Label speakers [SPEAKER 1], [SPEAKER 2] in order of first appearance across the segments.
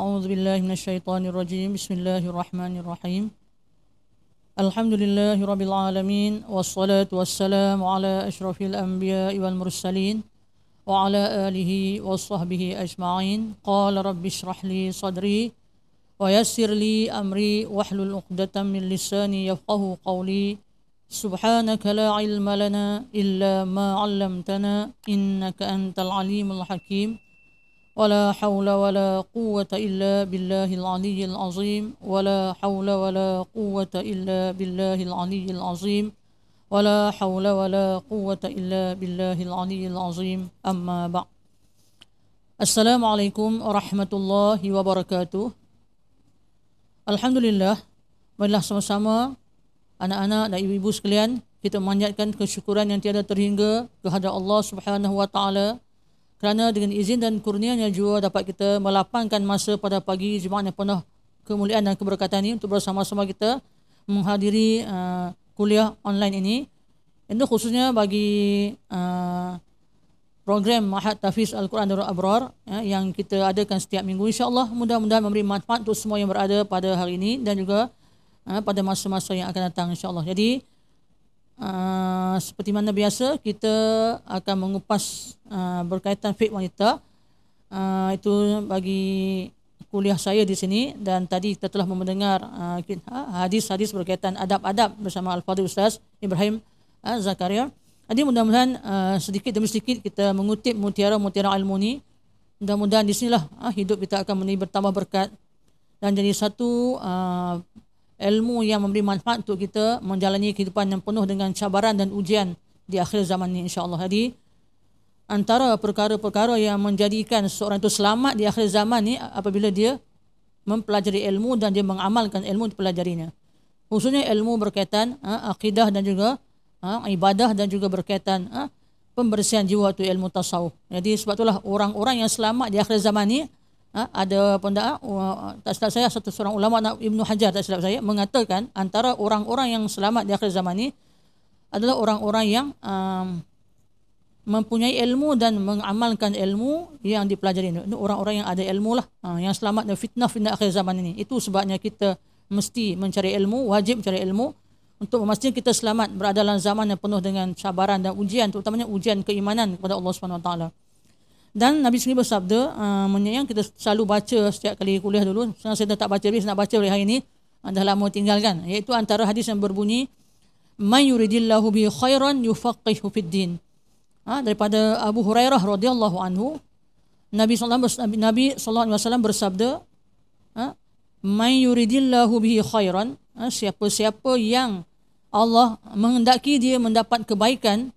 [SPEAKER 1] أعوذ بالله من الشيطان الرجيم بسم الله الرحمن الرحيم الحمد لله رب العالمين والصلاة والسلام على أشرف الأنبياء والمرسلين وعلى آله وصحبه أجمعين قال رب اشرح لي صدري ويسر لي أمري واحلل عقدة من لساني يفقه قولي سبحانك لا علم لنا إلا ما علمتنا إنك أنت العليم الحكيم ولا حول ولا قوة إلا بالله العلي العظيم ولا حول ولا قوة إلا بالله العلي العظيم ولا حول ولا قوة إلا بالله العلي العظيم أما بعد السلام عليكم ورحمة الله وبركاته. Alhamdulillah, marilah sama-sama anak-anak dan ibu-ibu sekalian kita memanjatkan kesyukuran yang tiada terhingga kehadrat Allah Subhanahu wa taala kerana dengan izin dan kurnia-Nya juga dapat kita melapangkan masa pada pagi Jumaat yang penuh kemuliaan dan keberkatan ini untuk bersama-sama kita menghadiri kuliah online ini. Itu khususnya bagi program Mahad Tahfiz Al-Quran Darul Abrar yang kita adakan setiap minggu. InsyaAllah mudah-mudahan memberi manfaat untuk semua yang berada pada hari ini dan juga pada masa-masa yang akan datang insyaAllah. Jadi seperti mana biasa kita akan mengupas berkaitan fiqh wanita. Itu bagi kuliah saya di sini, dan tadi kita telah mendengar hadis-hadis berkaitan adab-adab bersama Al-Fadhil Ustaz Ibrahim Zakaria. Jadi mudah-mudahan sedikit demi sedikit kita mengutip mutiara-mutiara ilmu ni. Mudah-mudahan di sinilah hidup kita akan bertambah berkat dan jadi satu ilmu yang memberi manfaat untuk kita menjalani kehidupan yang penuh dengan cabaran dan ujian di akhir zaman ini insya-Allah. Jadi antara perkara-perkara yang menjadikan seorang itu selamat di akhir zaman ni apabila dia mempelajari ilmu dan dia mengamalkan ilmu dipelajarinya. Khususnya ilmu berkaitan akidah dan juga ibadah dan juga berkaitan pembersihan jiwa itu ilmu tasawuf. Jadi sebab itulah orang-orang yang selamat di akhir zaman ni ada tak silap saya satu seorang ulama Ibnu Hajar tak silap saya mengatakan antara orang-orang yang selamat di akhir zaman ni adalah orang-orang yang mempunyai ilmu dan mengamalkan ilmu yang dipelajari. Itu orang-orang yang ada ilmu lah yang selamat dari fitnah-fitnah akhir zaman ini. Itu sebabnya kita mesti mencari ilmu, wajib mencari ilmu untuk memastikan kita selamat berada dalam zaman yang penuh dengan cabaran dan ujian, terutamanya ujian keimanan kepada Allah Subhanahu Wa Taala. Dan Nabi sendiri bersabda, yang kita selalu baca setiap kali kuliah dulu, sekarang saya dah tak baca lagi, saya nak baca hari ini, dah lama tinggalkan, iaitu antara hadis yang berbunyi man yuridillahu bihi khairan yufaqihu fid din. Daripada Abu Hurairah radhiyallahu anhu, Nabi sallallahu alaihi wasallam bersabda, man yuridillahu bihi khairan, siapa-siapa yang Allah menghendaki dia mendapat kebaikan,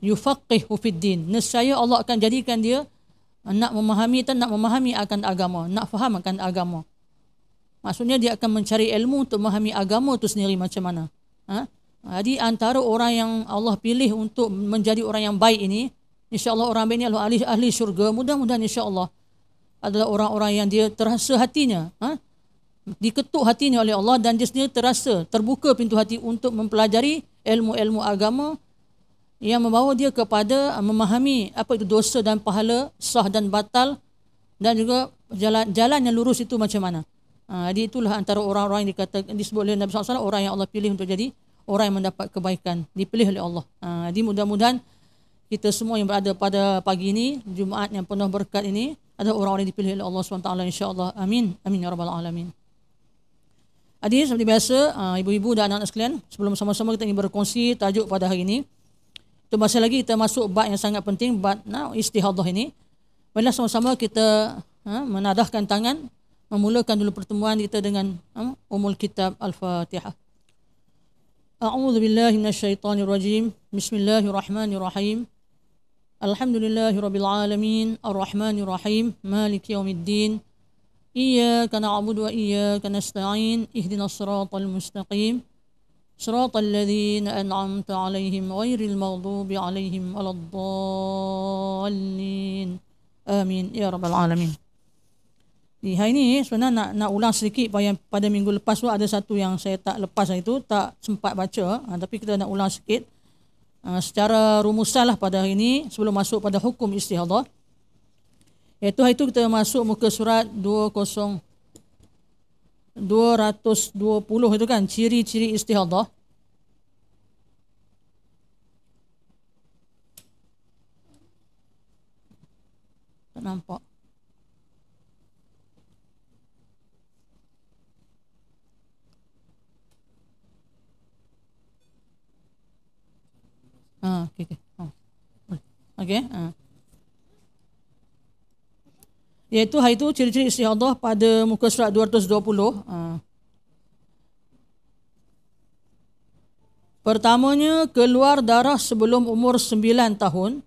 [SPEAKER 1] yufaqihu fid din, nescaya Allah akan jadikan dia nak memahami akan agama, nak faham akan agama. Maksudnya dia akan mencari ilmu untuk memahami agama itu sendiri macam mana. Jadi antara orang yang Allah pilih untuk menjadi orang yang baik ini, insya-Allah orang baik ini adalah ahli syurga. Mudah-mudahan insya-Allah adalah orang-orang yang dia terasa hatinya, diketuk hatinya oleh Allah dan dia sendiri terasa terbuka pintu hati untuk mempelajari ilmu-ilmu agama yang membawa dia kepada memahami apa itu dosa dan pahala, sah dan batal, dan juga jalan yang lurus itu macam mana. Jadi itulah antara orang-orang yang disebut oleh Nabi SAW, orang yang Allah pilih untuk jadi orang yang mendapat kebaikan, dipilih oleh Allah. Jadi mudah-mudahan kita semua yang berada pada pagi ini, Jumaat yang penuh berkat ini, adalah orang-orang yang dipilih oleh Allah SWT insya-Allah. Amin. Amin ya rabbal alamin. Jadi seperti biasa, ibu-ibu dan anak-anak sekalian, sebelum sama-sama kita ingin berkongsi tajuk pada hari ini, itu masih lagi kita masuk bab yang sangat penting, bab istihadhah ini. Marilah sama-sama kita menadahkan tangan, memulakan dulu pertemuan kita dengan umul kitab Al-Fatihah. A'udzu billahi minasyaitonir rajim. Bismillahirrahmanirrahim. Alhamdulillahirabbil alamin, arrahmanir rahim, maliki yaumiddin. Iyyaka na'budu wa iyyaka nasta'in. Ihdinas siratal mustaqim. صراط الذين أنعمت عليهم غير المغضوب عليهم ولا الضالين آمين يا رب العالمين. Di hari ini sebenarnya nak ulang sedikit pada minggu lepas tu ada satu yang saya tak lepas, itu tak sempat baca, tapi kita nak ulang sikit secara rumusan lah pada hari ini sebelum masuk pada hukum istihadhah. Iaitu hari itu kita masuk muka surat 220 itu kan, ciri-ciri istihadah. Tak nampak. Okey. Okey. Iaitu hari itu ciri-ciri istihadah pada muka surat 220. Pertamanya, keluar darah sebelum umur 9 tahun.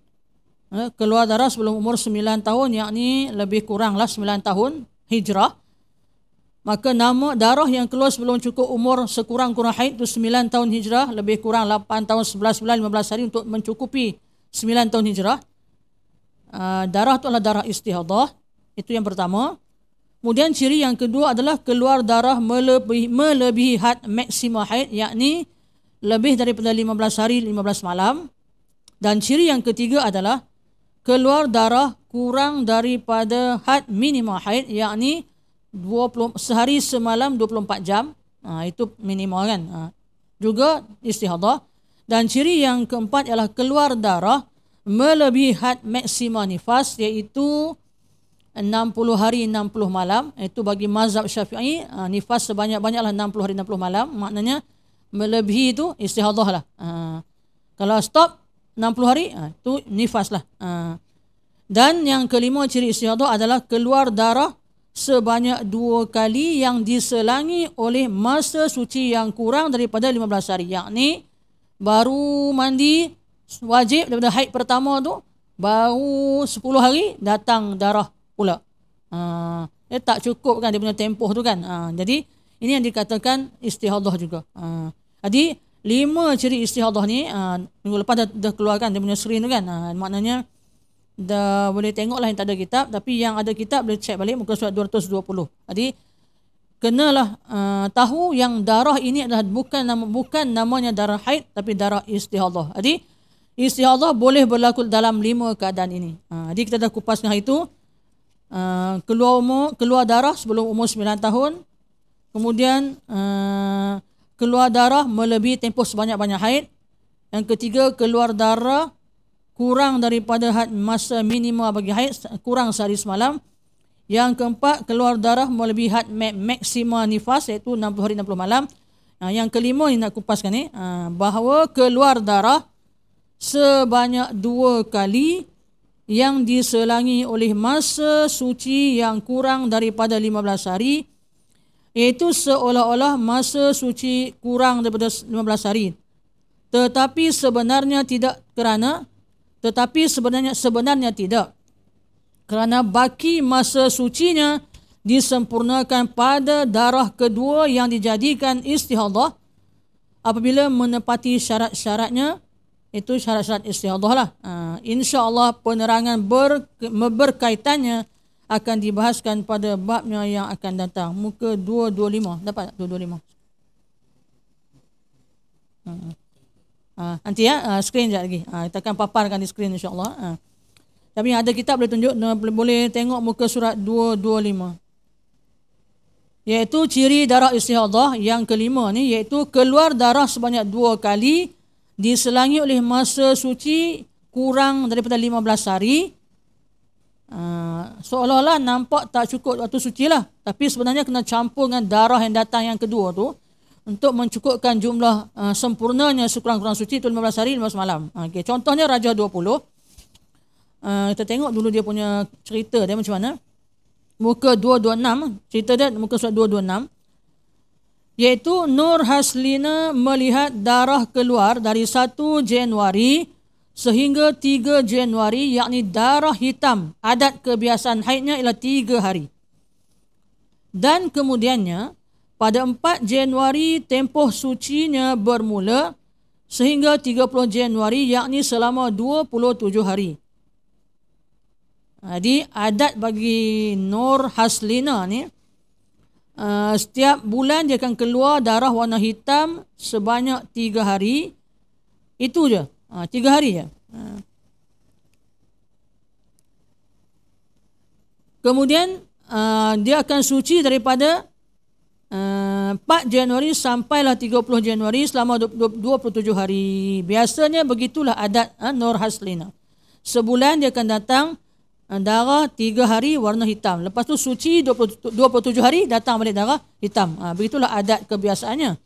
[SPEAKER 1] Keluar darah sebelum umur 9 tahun, yakni lebih kuranglah 9 tahun hijrah. Maka nama darah yang keluar sebelum cukup umur sekurang-kurang haid itu 9 tahun hijrah, lebih kurang 8 tahun, 11 bulan, 15 hari untuk mencukupi 9 tahun hijrah. Darah itu adalah darah istihadah. Itu yang pertama. Kemudian ciri yang kedua adalah keluar darah melebihi had maksima haid, yakni lebih daripada 15 hari 15 malam. Dan ciri yang ketiga adalah keluar darah kurang daripada had minima haid, yakni 20 sehari semalam 24 jam. Itu minimal kan. Juga istihadah. Dan ciri yang keempat ialah keluar darah melebihi had maksima nifas, iaitu 60 hari 60 malam. Itu bagi mazhab Syafi'i, nifas sebanyak-banyaklah 60 hari 60 malam. Maknanya melebihi itu istihadah lah. Kalau stop 60 hari, itu nifas lah. Dan yang kelima ciri istihadah adalah keluar darah sebanyak 2 kali yang diselangi oleh masa suci yang kurang daripada 15 hari. Yakni baru mandi wajib daripada haid pertama tu, baru 10 hari datang darah pula. Dia tak cukup kan dia punya tempoh tu kan. Jadi ini yang dikatakan istihadah juga. Jadi 5 ciri istihadah ni minggu lepas dah keluarkan dia punya screen tu kan. Maknanya dah boleh tengok lah yang tak ada kitab, tapi yang ada kitab boleh check balik muka surat 220. Jadi kenalah tahu yang darah ini adalah bukan namanya darah haid, tapi darah istihadah. Jadi istihadah boleh berlaku dalam 5 keadaan ini. Jadi kita dah kupaskan hari itu. Keluar darah sebelum umur 9 tahun. Kemudian keluar darah melebihi tempoh sebanyak-banyak haid. Yang ketiga, keluar darah kurang daripada had masa minima bagi haid, kurang sehari semalam. Yang keempat, keluar darah melebihi had maksima nifas, iaitu 60 hari 60 malam. Yang kelima yang nak kupaskan ni, bahawa keluar darah sebanyak 2 kali yang diselangi oleh masa suci yang kurang daripada 15 hari, iaitu seolah-olah masa suci kurang daripada 15 hari. Tetapi sebenarnya tidak, sebenarnya tidak. Kerana baki masa sucinya disempurnakan pada darah kedua yang dijadikan istihadah apabila menepati syarat-syaratnya. Itu syarat-syarat istihadah lah. InsyaAllah penerangan berkaitannya akan dibahaskan pada babnya yang akan datang. Muka 225. Dapat tak 225? Nanti screen sekejap lagi. Kita akan paparkan di screen insyaAllah. Tapi yang ada kitab boleh tunjuk, boleh tengok muka surat 225. Iaitu ciri darah istihadah yang kelima ni, iaitu keluar darah sebanyak 2 kali diselangi oleh masa suci kurang daripada 15 hari. Seolah-olah nampak tak cukup waktu suci lah, tapi sebenarnya kena campur dengan darah yang datang yang kedua tu untuk mencukupkan jumlah sempurnanya sekurang-kurang suci itu 15 hari 15 malam. Contohnya Rajah 20. Kita tengok dulu dia punya cerita dia macam mana. Muka 226, cerita dia muka surat 226. Iaitu Nur Haslina melihat darah keluar dari 1 Januari sehingga 3 Januari, yakni darah hitam. Adat kebiasaan haidnya ialah 3 hari. Dan kemudiannya pada 4 Januari tempoh sucinya bermula sehingga 30 Januari, yakni selama 27 hari. Jadi adat bagi Nur Haslina ni, setiap bulan dia akan keluar darah warna hitam sebanyak 3 hari. Itu je. 3 hari je. Kemudian dia akan suci daripada 4 Januari sampailah 30 Januari selama 27 hari. Biasanya begitulah adat Nur Haslina. Sebulan dia akan datang darah 3 hari warna hitam. Lepas tu suci 27 hari datang balik darah hitam. Begitulah adat kebiasaannya.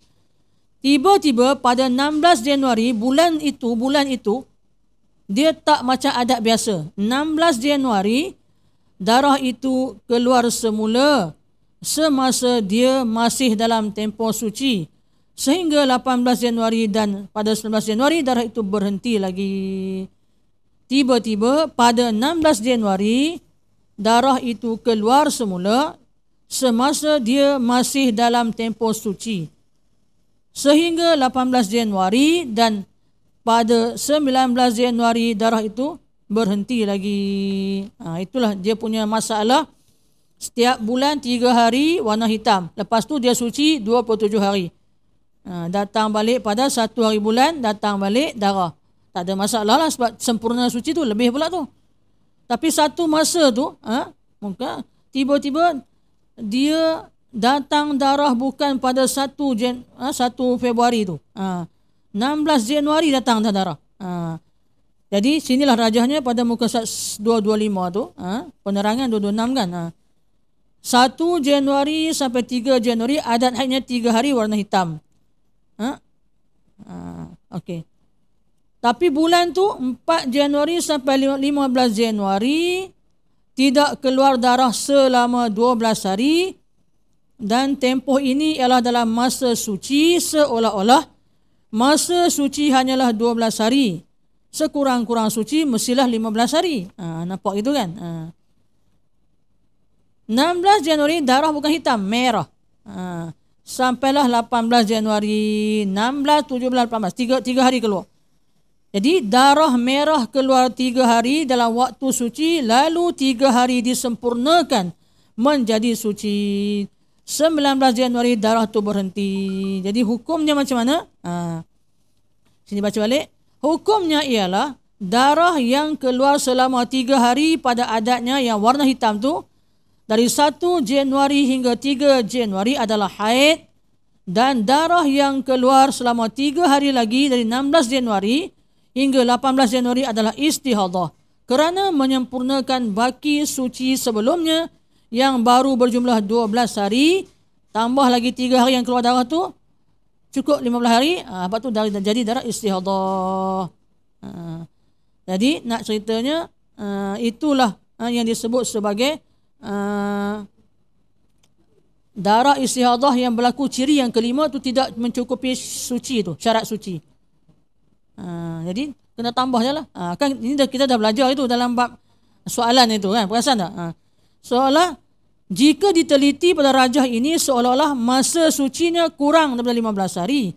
[SPEAKER 1] Tiba-tiba pada 16 Januari bulan itu dia tak macam adat biasa. 16 Januari darah itu keluar semula semasa dia masih dalam tempoh suci sehingga 18 Januari dan pada 19 Januari darah itu berhenti lagi. Tiba-tiba pada 16 Januari darah itu keluar semula semasa dia masih dalam tempoh suci sehingga 18 Januari dan pada 19 Januari darah itu berhenti lagi. Itulah dia punya masalah. Setiap bulan 3 hari warna hitam. Lepas tu dia suci 27 hari. Datang balik pada 1 hari bulan, datang balik darah. Tak ada masalah lah sebab sempurna suci tu lebih pula tu. Tapi satu masa tu, maka tiba-tiba dia datang darah bukan pada 1 Februari tu. 16 Januari datang darah. Jadi sinilah rajahnya pada muka 225 tu, penerangan 226 kan. 1 Januari sampai 3 Januari adat haidnya 3 hari warna hitam. Okey. Tapi bulan tu 4 Januari sampai 15 Januari tidak keluar darah selama 12 hari dan tempoh ini ialah dalam masa suci seolah-olah masa suci hanyalah 12 hari. Sekurang-kurang suci mestilah 15 hari. Nampak itu kan? 16 Januari darah bukan hitam, merah. Sampailah 18 Januari, 16, 17, 18. 3 hari keluar. Jadi darah merah keluar 3 hari dalam waktu suci, lalu 3 hari disempurnakan menjadi suci. 19 Januari darah tu berhenti. Jadi hukumnya macam mana? Sini baca balik. Hukumnya ialah darah yang keluar selama 3 hari pada adatnya yang warna hitam tu dari 1 Januari hingga 3 Januari adalah haid dan darah yang keluar selama 3 hari lagi dari 16 Januari hingga 18 Januari adalah istihadah kerana menyempurnakan baki suci sebelumnya yang baru berjumlah 12 hari tambah lagi 3 hari yang keluar darah tu cukup 15 hari. Lepas tu jadi darah istihadah. Jadi nak ceritanya itulah yang disebut sebagai darah istihadah yang berlaku ciri yang kelima tu tidak mencukupi suci tu, syarat suci. Jadi kena tambah je lah. Kan ini kita dah belajar itu dalam bab soalan itu kan, perasan tak? Seolah jika diteliti pada rajah ini seolah-olah masa sucinya kurang daripada 15 hari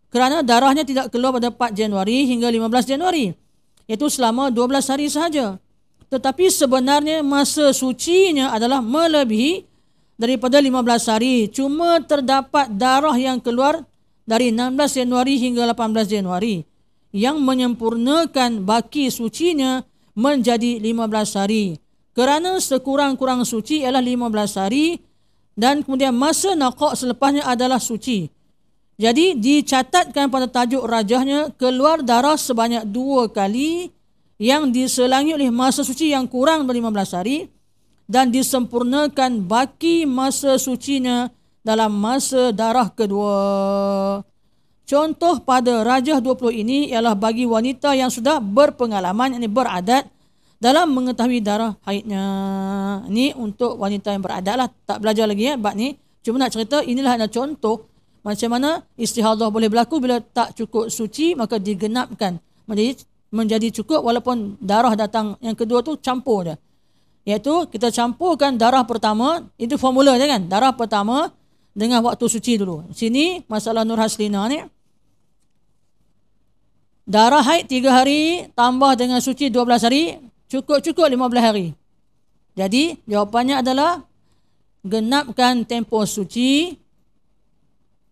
[SPEAKER 1] kerana darahnya tidak keluar pada 4 Januari hingga 15 Januari, iaitu selama 12 hari sahaja. Tetapi sebenarnya masa sucinya adalah melebihi daripada 15 hari. Cuma terdapat darah yang keluar dari 16 Januari hingga 18 Januari yang menyempurnakan baki sucinya menjadi 15 hari. Kerana sekurang-kurang suci ialah 15 hari dan kemudian masa naqaq selepasnya adalah suci. Jadi dicatatkan pada tajuk rajahnya keluar darah sebanyak 2 kali yang diselangi oleh masa suci yang kurang dari 15 hari dan disempurnakan baki masa sucinya dalam masa darah kedua. Contoh pada rajah 20 ini ialah bagi wanita yang sudah berpengalaman, ini beradat dalam mengetahui darah haidnya. Ini untuk wanita yang beradat lah, tak belajar lagi bab ni. Cuma nak cerita inilah ada contoh macam mana istihadah boleh berlaku bila tak cukup suci maka digenapkan menjadi cukup walaupun darah datang yang kedua tu campur je. Iaitu kita campurkan darah pertama, itu formula je kan. Darah pertama dengan waktu suci dulu. Sini masalah Nur Haslina ni. Darah haid 3 hari tambah dengan suci 12 hari, cukup 15 hari. Jadi jawapannya adalah genapkan tempoh suci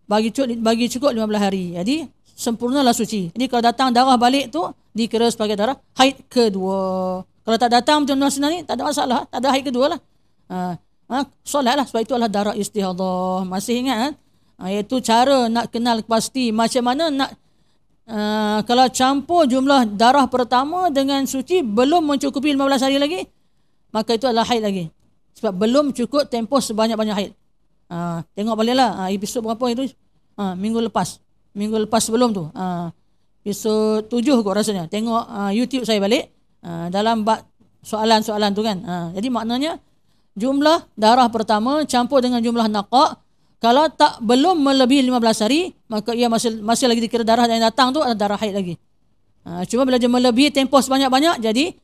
[SPEAKER 1] bagi cukup 15 hari. Jadi sempurnalah suci. Jadi kalau datang darah balik tu dikira sebagai darah haid kedua. Kalau tak datang macam Nur Haslina ni tak ada masalah, tak ada haid kedua lah. Solatlah, sebab itu adalah darah istihadah. Masih ingat kan? Iaitu cara nak kenal pasti macam mana nak kalau campur jumlah darah pertama dengan suci belum mencukupi 15 hari lagi, maka itu adalah haid lagi. Sebab belum cukup tempoh sebanyak-banyak haid. Tengok baliklah episod berapa itu, minggu lepas sebelum tu, episod 7 kot rasanya. Tengok YouTube saya balik, dalam bab soalan-soalan tu kan. Jadi maknanya jumlah darah pertama campur dengan jumlah naqa', kalau belum melebihi 15 hari, maka ia masih lagi dikira darah yang datang tu adalah darah haid lagi. Cuma bila dia melebihi tempoh sebanyak-banyak, jadi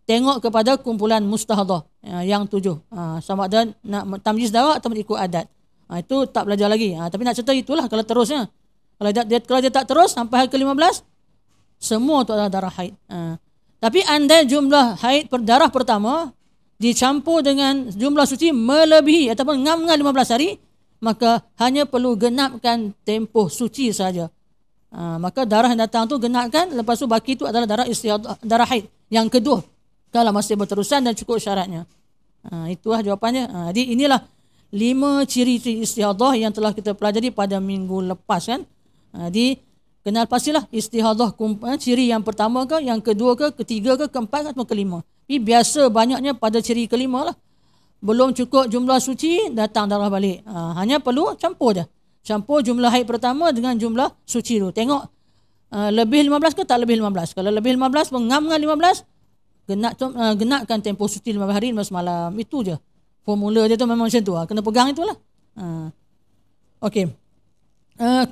[SPEAKER 1] tengok kepada kumpulan mustahadah yang 7. Sama ada nak tamyiz darah atau ikut adat. Itu tak belajar lagi. Tapi nak cerita itulah kalau terusnya. Kalau dia tak terus sampai hari ke-15, semua tu adalah darah haid. Tapi andai jumlah haid darah pertama dicampur dengan jumlah suci melebihi ataupun ngam-ngam 15 hari, maka hanya perlu genapkan tempoh suci saja. Maka darah yang datang tu genapkan, lepas tu baki tu adalah darah istihadah, darah haid yang kedua kalau masih berterusan dan cukup syaratnya. Itulah jawapannya. Jadi inilah 5 ciri-ciri istihadah yang telah kita pelajari pada minggu lepas kan. Jadi kenal pastilah istihadah ciri yang pertama ke, yang kedua ke, ketiga ke, keempat atau kelima. Tapi biasa banyaknya pada ciri kelima lah. Belum cukup jumlah suci, datang darah balik. Hanya perlu campur je. Campur jumlah haid pertama dengan jumlah suci tu. Tengok lebih 15 ke tak lebih 15. Kalau lebih 15, mengam-ngam 15, genapkan tempoh suci 15 hari 15 malam. Itu je. Formula dia tu memang macam tu. Kena pegang itulah. Okey.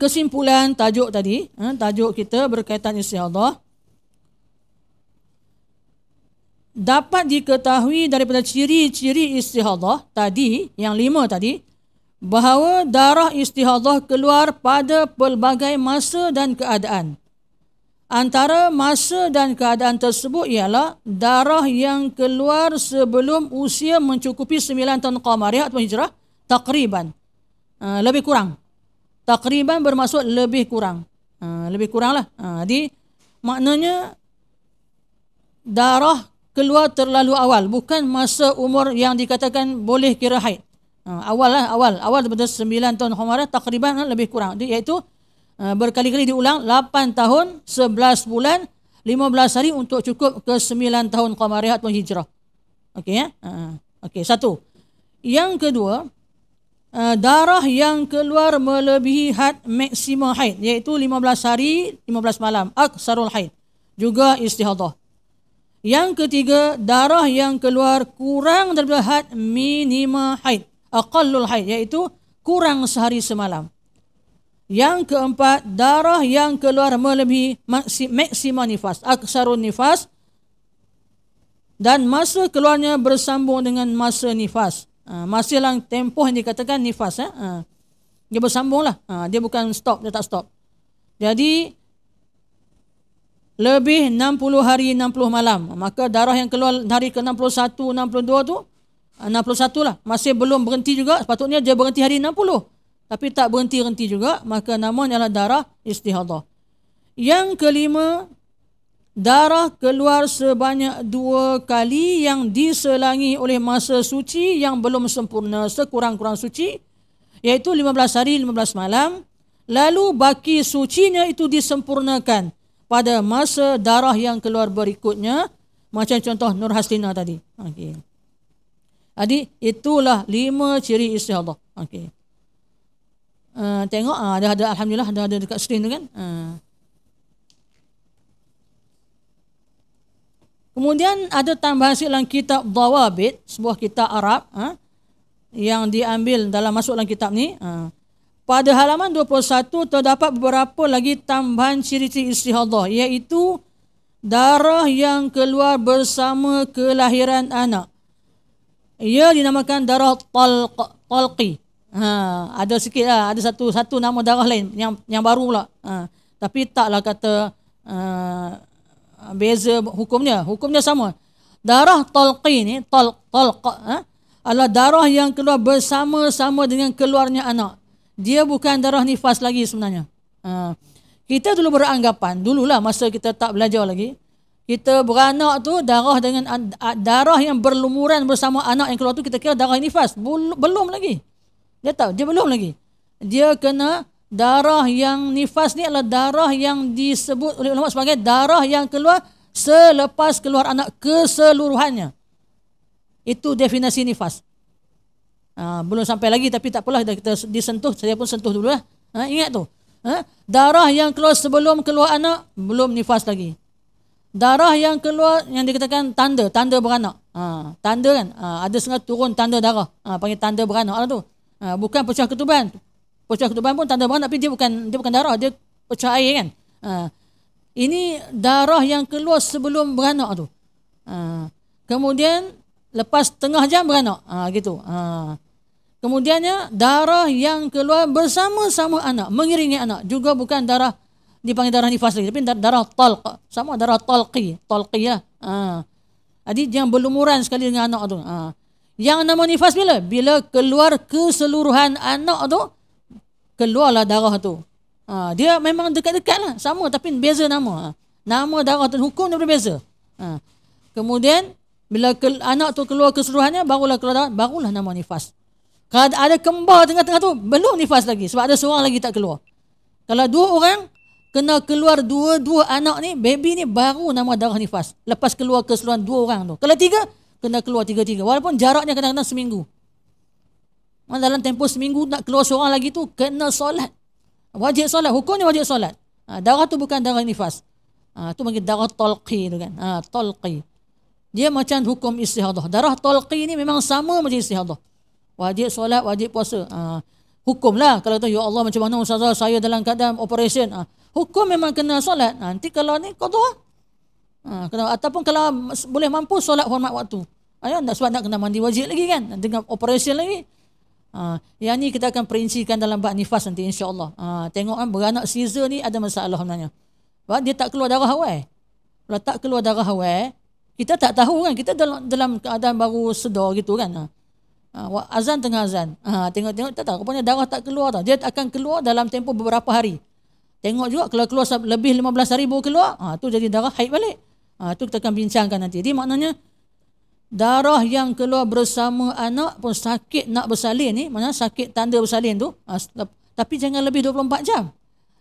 [SPEAKER 1] Kesimpulan tajuk tadi. Tajuk kita berkaitan istihadah. Dapat diketahui daripada ciri-ciri istihadah tadi, yang 5 tadi, bahawa darah istihadah keluar pada pelbagai masa dan keadaan. Antara masa dan keadaan tersebut ialah darah yang keluar sebelum usia mencukupi 9 tahun qamariyah atau hijrah, takriban. Lebih kurang. Takriban bermaksud lebih kurang. Lebih kurang lah. Jadi maknanya darah keluar terlalu awal, bukan masa umur yang dikatakan boleh kira haid. Awal daripada 9 tahun qamariyah takriban lebih kurang. Iaitu berkali-kali diulang 8 tahun 11 bulan 15 hari untuk cukup ke 9 tahun qamariyah atau hijrah. Okey ya? Okey, satu. Yang kedua, darah yang keluar melebihi had maksimum haid, iaitu 15 hari 15 malam, aksarul haid, juga istihadah. Yang ketiga, darah yang keluar kurang daripada had minima haid, aqallul haid, iaitu kurang sehari semalam. Yang keempat, darah yang keluar melebihi maksima nifas, aksarun nifas, dan masa keluarnya bersambung dengan masa nifas. Masa yang tempoh yang dikatakan nifas. Dia bersambung lah. Dia bukan stop, dia tak stop. Jadi lebih 60 hari 60 malam. Maka darah yang keluar hari ke-61, 62 tu 61 lah. Masih belum berhenti juga. Sepatutnya dia berhenti hari 60. Tapi tak berhenti-henti juga. Maka namanya adalah darah istihadah. Yang kelima, darah keluar sebanyak 2 kali yang diselangi oleh masa suci yang belum sempurna, sekurang-kurang suci, iaitu 15 hari 15 malam. Lalu baki sucinya itu disempurnakan pada masa darah yang keluar berikutnya, macam contoh Nur Haslina tadi. Okey. Jadi itulah 5 ciri istihadah. Okey. Tengok ada alhamdulillah ada dekat skrin tu kan. Kemudian ada tambahan dalam kitab Dawabit, sebuah kitab Arab yang diambil masuk dalam kitab ni. Pada halaman 21 terdapat beberapa lagi tambahan ciri-ciri istihadah, iaitu darah yang keluar bersama kelahiran anak. Ia dinamakan darah talqi. Ada sikit lah, ada satu nama darah lain yang baru pula. Tapi taklah kata beza hukumnya. Hukumnya sama. Darah talqi ni, talq adalah darah yang keluar bersama-sama dengan keluarnya anak. Dia bukan darah nifas lagi sebenarnya. Kita dulu beranggapan, dululah masa kita tak belajar lagi, kita beranak tu darah dengan darah yang berlumuran bersama anak yang keluar tu kita kira darah nifas. Belum lagi. Dia tahu, dia belum lagi. Dia kena darah yang nifas ni adalah darah yang disebut oleh ulama sebagai darah yang keluar selepas keluar anak keseluruhannya. Itu definisi nifas. Belum sampai lagi tapi tak apalah, kita disentuh, saya pun sentuh dulu lah. Ingat tu. Darah yang keluar sebelum keluar anak belum nifas lagi. Darah yang keluar yang dikatakan tanda beranak. Tanda kan, ada setengah turun tanda darah. Panggil tanda beranak lah tu. Bukan pecah ketuban. Pecah ketuban pun tanda beranak tapi dia bukan darah, dia pecah air kan. Ini darah yang keluar sebelum beranak tu. Kemudian lepas tengah jam beranak. Gitu. Kemudiannya darah yang keluar bersama-sama anak, mengiringi anak, juga bukan darah dipanggil darah nifas lagi, tapi darah talq, sama darah talqiyah. Jadi yang berlumuran sekali dengan anak tu. Yang nama nifas bila keluar keseluruhan anak tu, keluarlah darah tu. Dia memang dekat-dekat lah, sama tapi beza nama. Nama darah tu hukum dia berbeza. Kemudian bila anak tu keluar keseluruhannya, barulah keluar darah, barulah nama nifas. Kalau ada kembar tengah-tengah tu, belum nifas lagi sebab ada seorang lagi tak keluar. Kalau dua orang kena keluar dua anak ni, baby ni, baru nama darah nifas. Lepas keluar keseluruhan dua orang tu. Kalau tiga, kena keluar tiga-tiga. Walaupun jaraknya kadang-kadang seminggu. Dalam tempoh seminggu nak keluar seorang lagi tu, kena solat. Wajib solat. Hukumnya wajib solat. Darah tu bukan darah nifas. Tu panggil darah talqi tu kan. Talqi. Dia macam hukum istihadah. Darah talqi ni memang sama macam istihadah. Wajib solat, wajib puasa. Hukum lah. Kalau tu, ya Allah macam mana ustazah saya dalam keadaan operation. Hukum memang kena solat. Nanti kalau ni qada. Ataupun kalau boleh mampu solat hormat waktu. Sebab nak kena mandi wajib lagi kan. Dengan operation lagi. Yang ni kita akan perincikan dalam bab nifas nanti insya-Allah. Tengok kan beranak Caesar ni ada masalah sebenarnya. Sebab dia tak keluar darah awal. Kalau tak keluar darah awal, kita tak tahu kan. Kita dalam keadaan baru sedar gitu kan. Azan tengah azan. Tengok tak tahu. Rupanya darah tak keluar tau. Dia akan keluar dalam tempoh beberapa hari. Tengok juga kalau keluar lebih 15 hari baru keluar, tu jadi darah haid balik. Tu kita akan bincangkan nanti. Jadi maknanya darah yang keluar bersama anak pun sakit nak bersalin ni, maknanya sakit tanda bersalin tu, tapi jangan lebih 24 jam.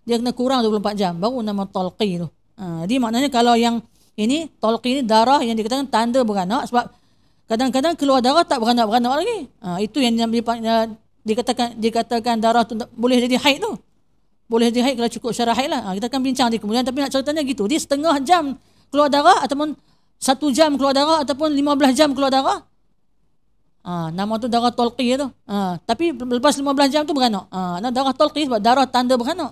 [SPEAKER 1] Dia kena kurang 24 jam baru nama talqi tu. Jadi maknanya kalau yang ini talqi ni darah yang dikatakan tanda beranak, sebab kadang-kadang keluar darah tak beranak-beranak lagi. Itu yang dikatakan darah tu boleh jadi haid tu. Boleh jadi haid kalau cukup syarah haid lah. Kita akan bincang di kemudian, tapi nak ceritanya gitu. Dia setengah jam keluar darah ataupun 1 jam keluar darah ataupun 15 jam keluar darah. Nama tu darah talqi tu. Tapi lepas 15 jam tu beranak. Darah talqi sebab darah tanda beranak.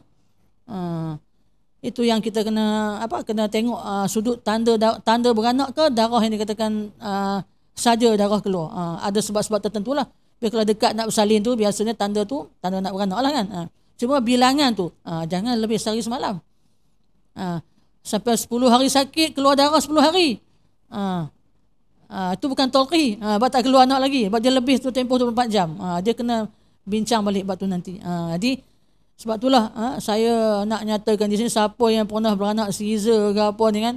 [SPEAKER 1] Itu yang kita kena tengok sudut tanda beranak ke darah yang dikatakan saja darah keluar. Ada sebab-sebab tertentu lah. Tapi kalau dekat nak bersalin tu, biasanya tanda nak beranak lah kan. Cuma bilangan tu, jangan lebih sehari semalam. Sampai 10 hari sakit, keluar darah 10 hari. Itu bukan talqi. Sebab tak keluar anak lagi. Sebab dia lebih tu tempoh 24 jam. Dia kena bincang balik bab tu nanti. Jadi, sebab itulah saya nak nyatakan di sini, siapa yang pernah beranak Caesar ke apa ni kan,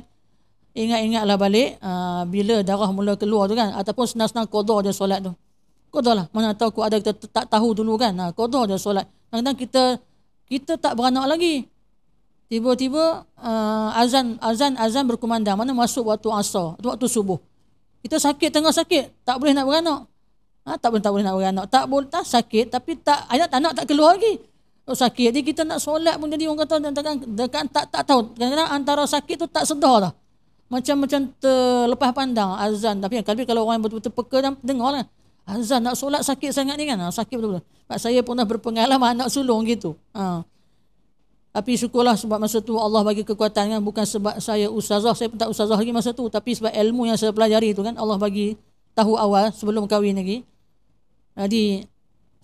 [SPEAKER 1] ingat-ingatlah balik bila darah mula keluar tu kan, ataupun senang-senang qada dia solat tu. Qada lah. Mana tahu ada kita tak tahu dulu kan. Qada dia solat. Kadang-kadang kita tak beranak lagi. Tiba-tiba azan berkumandang, mana masuk waktu asar, waktu subuh. Kita sakit, tengah sakit, tak boleh nak beranak. Tak boleh nak beranak. Tak sakit tapi anak tak keluar lagi. Sakit. Jadi kita nak solat pun jadi orang kata dekat tak tahu. Kadang-kadang antara sakit tu tak sedar lah. Macam terlepas pandang azan. Tapi kalau orang yang betul-betul peka dan dengar lah. Azan nak solat sakit sangat ni kan. Sakit betul-betul. Sebab saya pernah berpengalaman anak sulung gitu. Tapi syukurlah sebab masa tu Allah bagi kekuatan kan. Bukan sebab saya ustazah. Saya pun tak ustazah lagi masa tu. Tapi sebab ilmu yang saya pelajari tu kan. Allah bagi tahu awal sebelum kahwin lagi. Jadi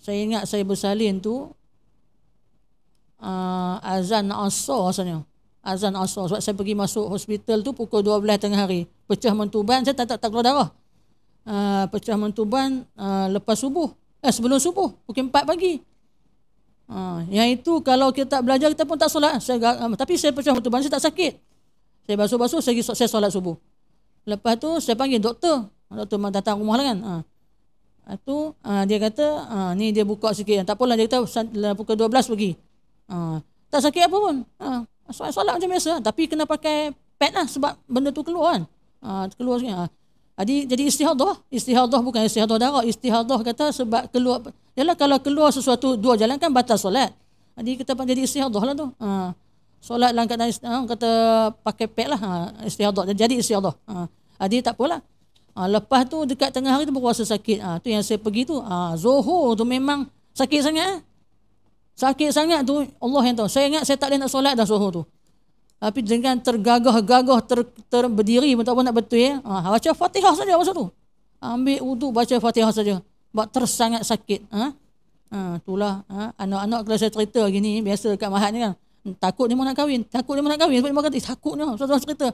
[SPEAKER 1] saya ingat saya bersalin tu azan asar rasanya. Azan asar. Sebab saya pergi masuk hospital tu pukul 12 tengah hari. Pecah mentuban. Saya tak keluar darah. Pecah mentuban lepas subuh. Sebelum subuh. Pukul 4 pagi. Yang itu kalau kita tak belajar kita pun tak solat. Tapi saya pecah mentuban, saya tak sakit. Saya basuh-basuh, saya solat subuh. Lepas tu saya panggil doktor. Doktor datang rumah lah kan. Dia kata, ni dia buka sikit. Tak apalah, dia kata pukul 12 pergi. Tak sakit apa pun. Solat macam biasa. Tapi kena pakai pad lah sebab benda tu keluar kan. Keluar sikit. Jadi istihadah. Istihadah bukan istihadah darah. Istihadah kata sebab keluar. Yalah, kalau keluar sesuatu dua jalan kan batal solat. Jadi kita jadi istihadah lah tu. Solat dalam keadaan kata pakai pad lah. Istihadah. Jadi istihadah. Jadi tak apalah. Lepas tu dekat tengah hari tu berkuasa sakit. Tu yang saya pergi tu. Zuhur tu memang sakit sangat. Sakit sangat tu Allah yang tahu. Saya ingat saya tak boleh nak solat dah Zuhur tu. Tapi dengan tergagah-gagah berdiri pun tak apa nak betul ya. Baca Fatihah saja masa tu. Ambil wudu baca Fatihah saja. Sebab tersangat sakit. Itulah anak-anak kalau saya cerita gini biasa dekat Mahat ni kan. Takut dia mau nak kahwin. Takut dia mau nak kahwin. Sebab dia kata takut dia. Saya cerita.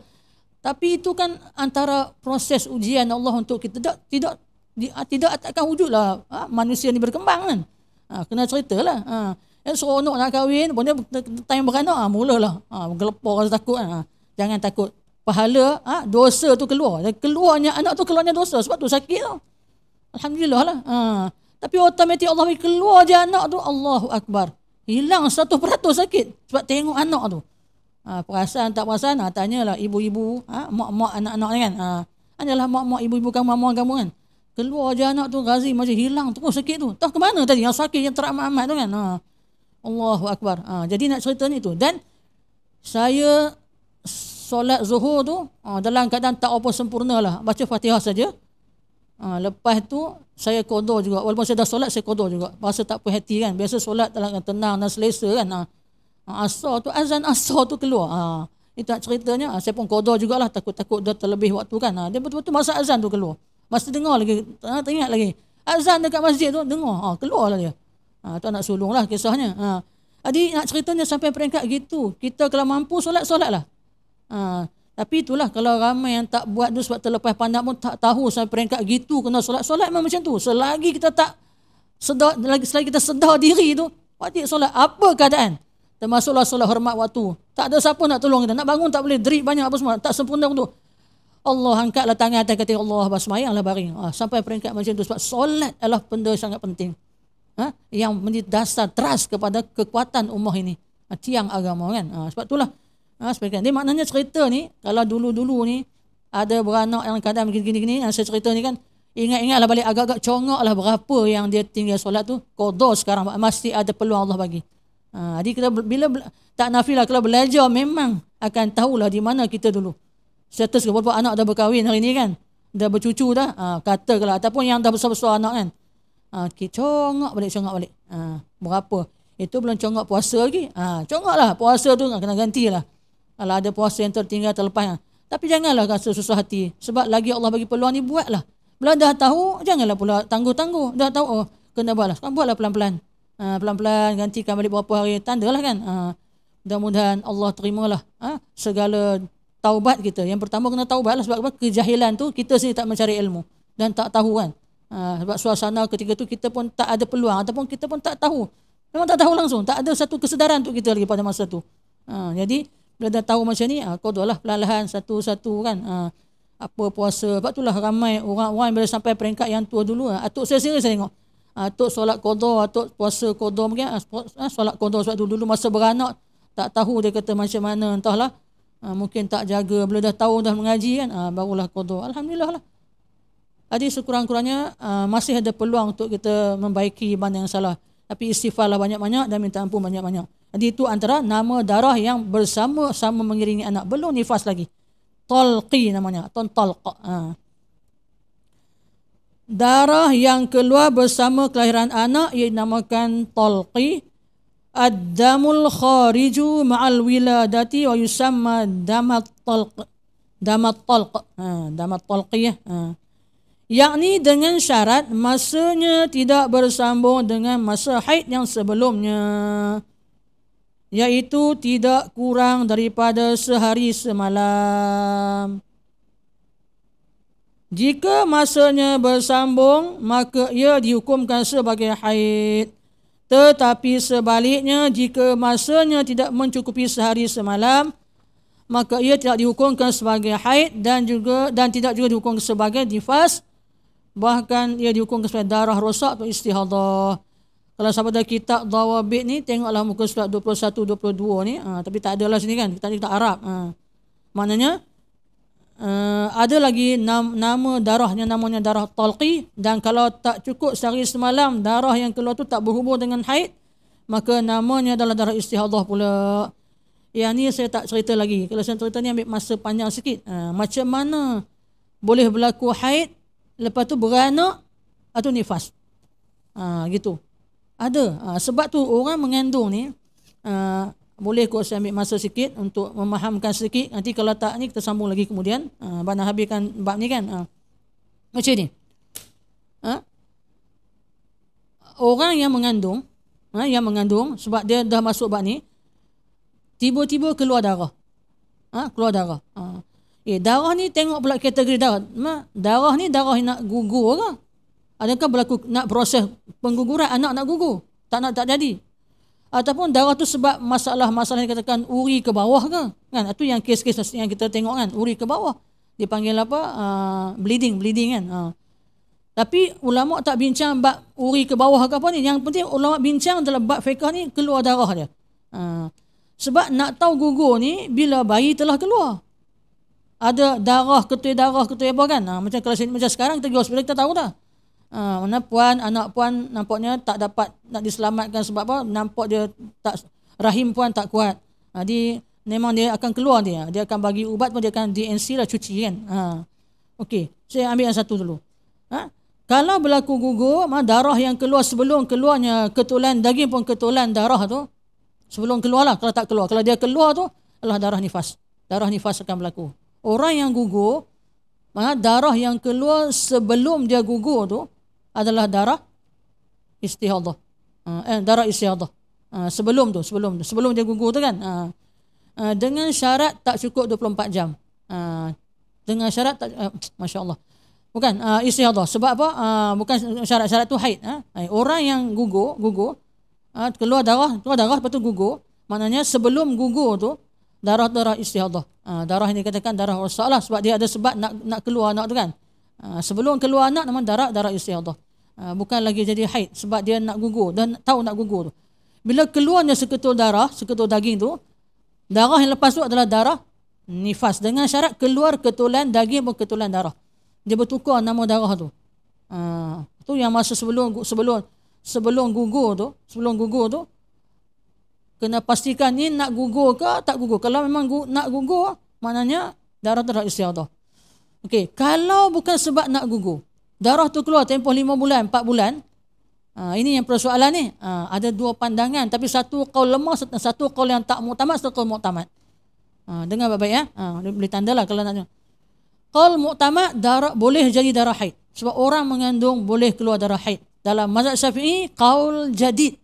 [SPEAKER 1] Tapi itu kan antara proses ujian Allah untuk kita. Tidak akan wujudlah manusia ni berkembang kan. Kena ceritalah. Seronok nak kahwin, pun dia time beranak, mulalah. Gelepar rasa takut kan. Jangan takut. Pahala, dosa tu keluar. Keluarnya anak tu keluarnya dosa. Sebab tu sakit tu. Alhamdulillah lah. Tapi otomatik Allah bagi keluar je anak tu, Allahu Akbar. Hilang 1% sakit. Sebab tengok anak tu. Perasaan tak perasaan, tanyalah ibu-ibu, mak-mak anak-anak ni kan. Hanyalah mak-mak ibu-ibu kamu kan. Keluar je anak tu Ghazi macam hilang terus sakit tu. Tahu ke mana tadi yang sakit yang teramat-amat tu kan. Allahu Akbar. Jadi nak cerita ni tu. Dan saya solat zuhur tu dalam keadaan tak apa sempurna lah. Baca Fatihah saja. Lepas tu saya qada juga. Walaupun saya dah solat saya qada juga. Rasa tak puas hati kan. Biasa solat dalam tenang dan selesa kan. Asar tu azan asar tu keluar. Itu nak ceritanya saya pun qada jugalah, takut-takut dah terlebih waktu kan. Dia betul-betul masa azan tu keluar. Masa dengar lagi, teringat lagi. Azan dekat masjid tu dengar, keluarlah dia. Tu nak sulunglah kisahnya. Jadi nak ceritanya sampai peringkat gitu. Kita kalau mampu solatlah. Tapi itulah kalau ramai yang tak buat tu sebab terlepas pandang pun tak tahu sampai peringkat gitu kena solat memang macam tu. Selagi kita tak sedar, selagi kita sedar diri tu, wajib solat apa keadaan. Termasuklah solat hormat waktu. Tak ada siapa nak tolong kita. Nak bangun tak boleh, drip banyak apa semua. Tak sempurna untuk Allah angkatlah tangan atas kata Allah bersemayanglah baring. Sampai peringkat macam tu. Sebab solat adalah benda sangat penting. Yang menjadi dasar trust kepada kekuatan ummah ini. Tiang agama kan. Sebab itulah. Dia maknanya cerita ni, kalau dulu-dulu ni ada beranak yang kadang begini-gini, yang saya cerita ni kan, ingat-ingatlah balik agak-agak congok lah berapa yang dia tinggal solat tu. Qada sekarang mesti ada peluang Allah bagi. Jadi kita bila tak nafilah kalau belajar memang akan tahulah di mana kita dulu. Status beberapa anak dah berkahwin hari ni kan. Dah bercucu dah. Katakanlah ataupun yang dah besar-besar anak kan. Congok balik. Berapa? Itu belum congok puasa lagi. Congoklah puasa tu kena gantilah. Kalau ada puasa yang tertinggal terlepas. Tapi janganlah rasa susah hati. Sebab lagi Allah bagi peluang ni buatlah. Bila dah tahu janganlah pula tangguh-tangguh. Dah tahu kena buatlah. Sekarang buatlah pelan-pelan. Pelan-pelan gantikan balik beberapa hari tandalah kan. Mudah-mudahan Allah terimalah segala taubat kita. Yang pertama kena taubatlah sebab apa? Kejahilan tu kita sendiri tak mencari ilmu dan tak tahu kan. Sebab suasana ketika tu kita pun tak ada peluang ataupun kita pun tak tahu. Memang tak tahu langsung. Tak ada satu kesedaran untuk kita lagi pada masa tu. Jadi bila dah tahu macam ni, qadalah perlahan satu-satu kan. Apa puasa. Sebab itulah ramai orang-orang bila sampai peringkat yang tua dulu. Atuk saya sendiri saya tengok. Atuk solat qada, atuk puasa qada mungkin. Solat qada sebab dulu masa beranak tak tahu dia kata macam mana entahlah. Mungkin tak jaga. Bila dah tahu dah mengaji kan, barulah qada. Alhamdulillah lah. Jadi sekurang-kurangnya masih ada peluang untuk kita membaiki benda yang salah. Tapi istighfarlah banyak-banyak dan minta ampun banyak-banyak. Jadi itu antara nama darah yang bersama-sama mengiringi anak. Belum nifas lagi. Talqi namanya. Talq. Darah yang keluar bersama kelahiran anak ia dinamakan talqi. Ad-damul khariju ma'al wiladati wa yusamma damat talq. Damat talq. Damat talqiyah. Yakni dengan syarat masanya tidak bersambung dengan masa haid yang sebelumnya, iaitu tidak kurang daripada sehari semalam. Jika masanya bersambung, maka ia dihukumkan sebagai haid. Tetapi sebaliknya, jika masanya tidak mencukupi sehari semalam, maka ia tidak dihukumkan sebagai haid dan tidak juga dihukumkan sebagai nifas, bahkan ia dihukumkan sebagai darah rosak atau istihadah. Kalau sahabat ada kitab Dawabit ni, tengoklah muka surat 21 22 ni, tapi tak adalah sini kan, kita tak Arab. Maknanya ada lagi nama darahnya, namanya darah talqi, dan kalau tak cukup sehari semalam darah yang keluar tu tak berhubung dengan haid, maka namanya adalah darah istihadah pula. Yang ni saya tak cerita lagi. Kalau saya cerita ni ambil masa panjang sikit. Macam mana boleh berlaku haid lepas tu beranak atau nifas. Gitu. Ada. Sebab tu orang mengandung ni, boleh kot saya ambil masa sikit untuk memahamkan sedikit. Nanti kalau tak ni kita sambung lagi kemudian. Bana habiskan bab ni kan. Macam ni. Orang yang mengandung, sebab dia dah masuk bab ni, tiba-tiba keluar darah. Keluar darah. Darah ni tengok pula kategori darah. Darah ni darah yang nak gugur ke? Adakah berlaku nak proses pengguguran, anak nak gugur? Tak jadi. Ataupun darah tu sebab masalah-masalah yang katakan uri ke bawah ke? Kan? Itu yang kes-kes yang kita tengok kan, uri ke bawah. Dipanggil apa? Bleeding kan. Tapi ulama tak bincang bab uri ke bawah ke apa ni. Yang penting ulama bincang dalam bab fiqh ni keluar darah dia. Sebab nak tahu gugur ni bila bayi telah keluar. Ada darah, ketui apa kan. Macam kalau macam sekarang kita pergi hospital kita tahu dah. Mana anak puan nampaknya tak dapat nak diselamatkan sebab apa? Nampak dia tak, rahim puan tak kuat. Jadi memang dia akan keluar dia akan bagi ubat pun, dia akan DNC lah, cuci kan. Okey, saya ambil yang satu dulu. Kalau berlaku gugur, darah yang keluar sebelum keluarnya ketulan daging pun ketulan darah tu, sebelum keluar lah. Kalau tak keluar, kalau dia keluar tu adalah darah nifas. Darah nifas akan berlaku. Orang yang gugur, darah yang keluar sebelum dia gugur tu adalah darah istihadah. Darah istihadah. Sebelum dia gugur tu kan. Dengan syarat tak cukup 24 jam. Dengan syarat tak, Masya Allah. Bukan istihadah. Sebab apa? Bukan syarat tu haid. Orang yang gugur, keluar darah lepas tu gugur, maknanya sebelum gugur tu darah istihadah. Darah ini dikatakan darah rosak lah, sebab dia ada sebab nak keluar anak tu kan. Sebelum keluar anak nama darah istihadah. Bukan lagi jadi haid sebab dia nak gugur dan tahu nak gugur tu. Bila keluarnya seketul daging tu, darah yang lepas tu adalah darah nifas, dengan syarat keluar ketulan daging atau ketulan darah. Dia bertukar nama darah tu. Tu yang masa sebelum gugur tu kena pastikan ni nak gugur ke tak gugur. Kalau memang nak gugur, maknanya darah istihadah. Okey, kalau bukan sebab nak gugur, darah tu keluar tempoh 5 bulan, 4 bulan, ini yang persoalan ni. Ada dua pandangan, tapi satu qaul lemah, satu qaul yang tak muktamad, satu qaul muktamad. Dengar baik-baik ya. Boleh tandalah kalau nak. Qaul muktamad, darah boleh jadi darah haid. Sebab orang mengandung boleh keluar darah haid. Dalam mazhab Syafi'i, qaul jadid.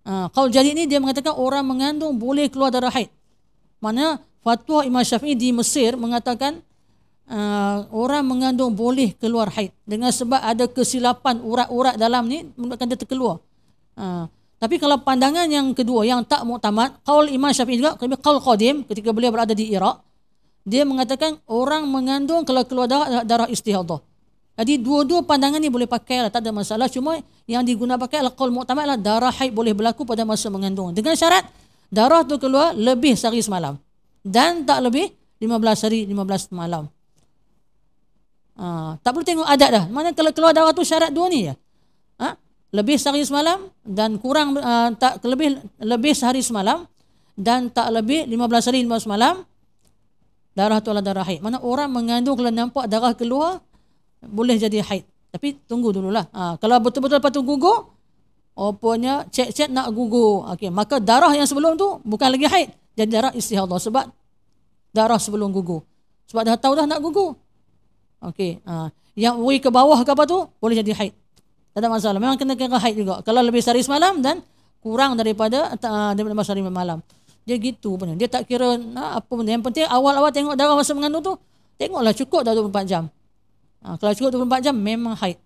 [SPEAKER 1] Qaul jadid ni dia mengatakan orang mengandung boleh keluar darah haid. Mana fatwa Imam Syafi'i di Mesir mengatakan orang mengandung boleh keluar haid dengan sebab ada kesilapan urat-urat dalam ni menyebabkan dia terkeluar. Tapi kalau pandangan yang kedua yang tak muktamad, qaul Imam Syafi'i juga, qaul qadim ketika beliau berada di Iraq, dia mengatakan orang mengandung kalau keluar darah istihadah. Jadi dua-dua pandangan ni boleh pakai lah, tak ada masalah. Cuma yang diguna pakai adalah qaul muktamad lah, darah haid boleh berlaku pada masa mengandung. Dengan syarat darah tu keluar lebih sehari semalam dan tak lebih 15 hari 15 malam. Tak perlu tengok adat dah. Mana kalau keluar darah tu syarat dua ni je. Lebih sehari semalam dan kurang tak lebih sehari semalam dan tak lebih 15 hari 15 malam, darah tu adalah darah haid. Mana orang mengandung kalau nampak darah keluar boleh jadi haid. Tapi tunggu dululah. Kalau betul-betul lepas tu gugur, rupanya cek nak gugur. Okey, maka darah yang sebelum tu bukan lagi haid, jadi darah istihadah sebab darah sebelum gugur. Sebab dah tahu dah nak gugur. Okey, yang uri ke bawah ke apa tu boleh jadi haid. Tak ada masalah. Memang kena haid juga. Kalau lebih sehari semalam dan kurang daripada 15 hari malam. Dia gitu punya. Dia tak kira apa pun. Yang penting awal-awal tengok darah masa mengandung tu, tengoklah cukup dah 24 jam. Kalau cukup 24 jam memang haid.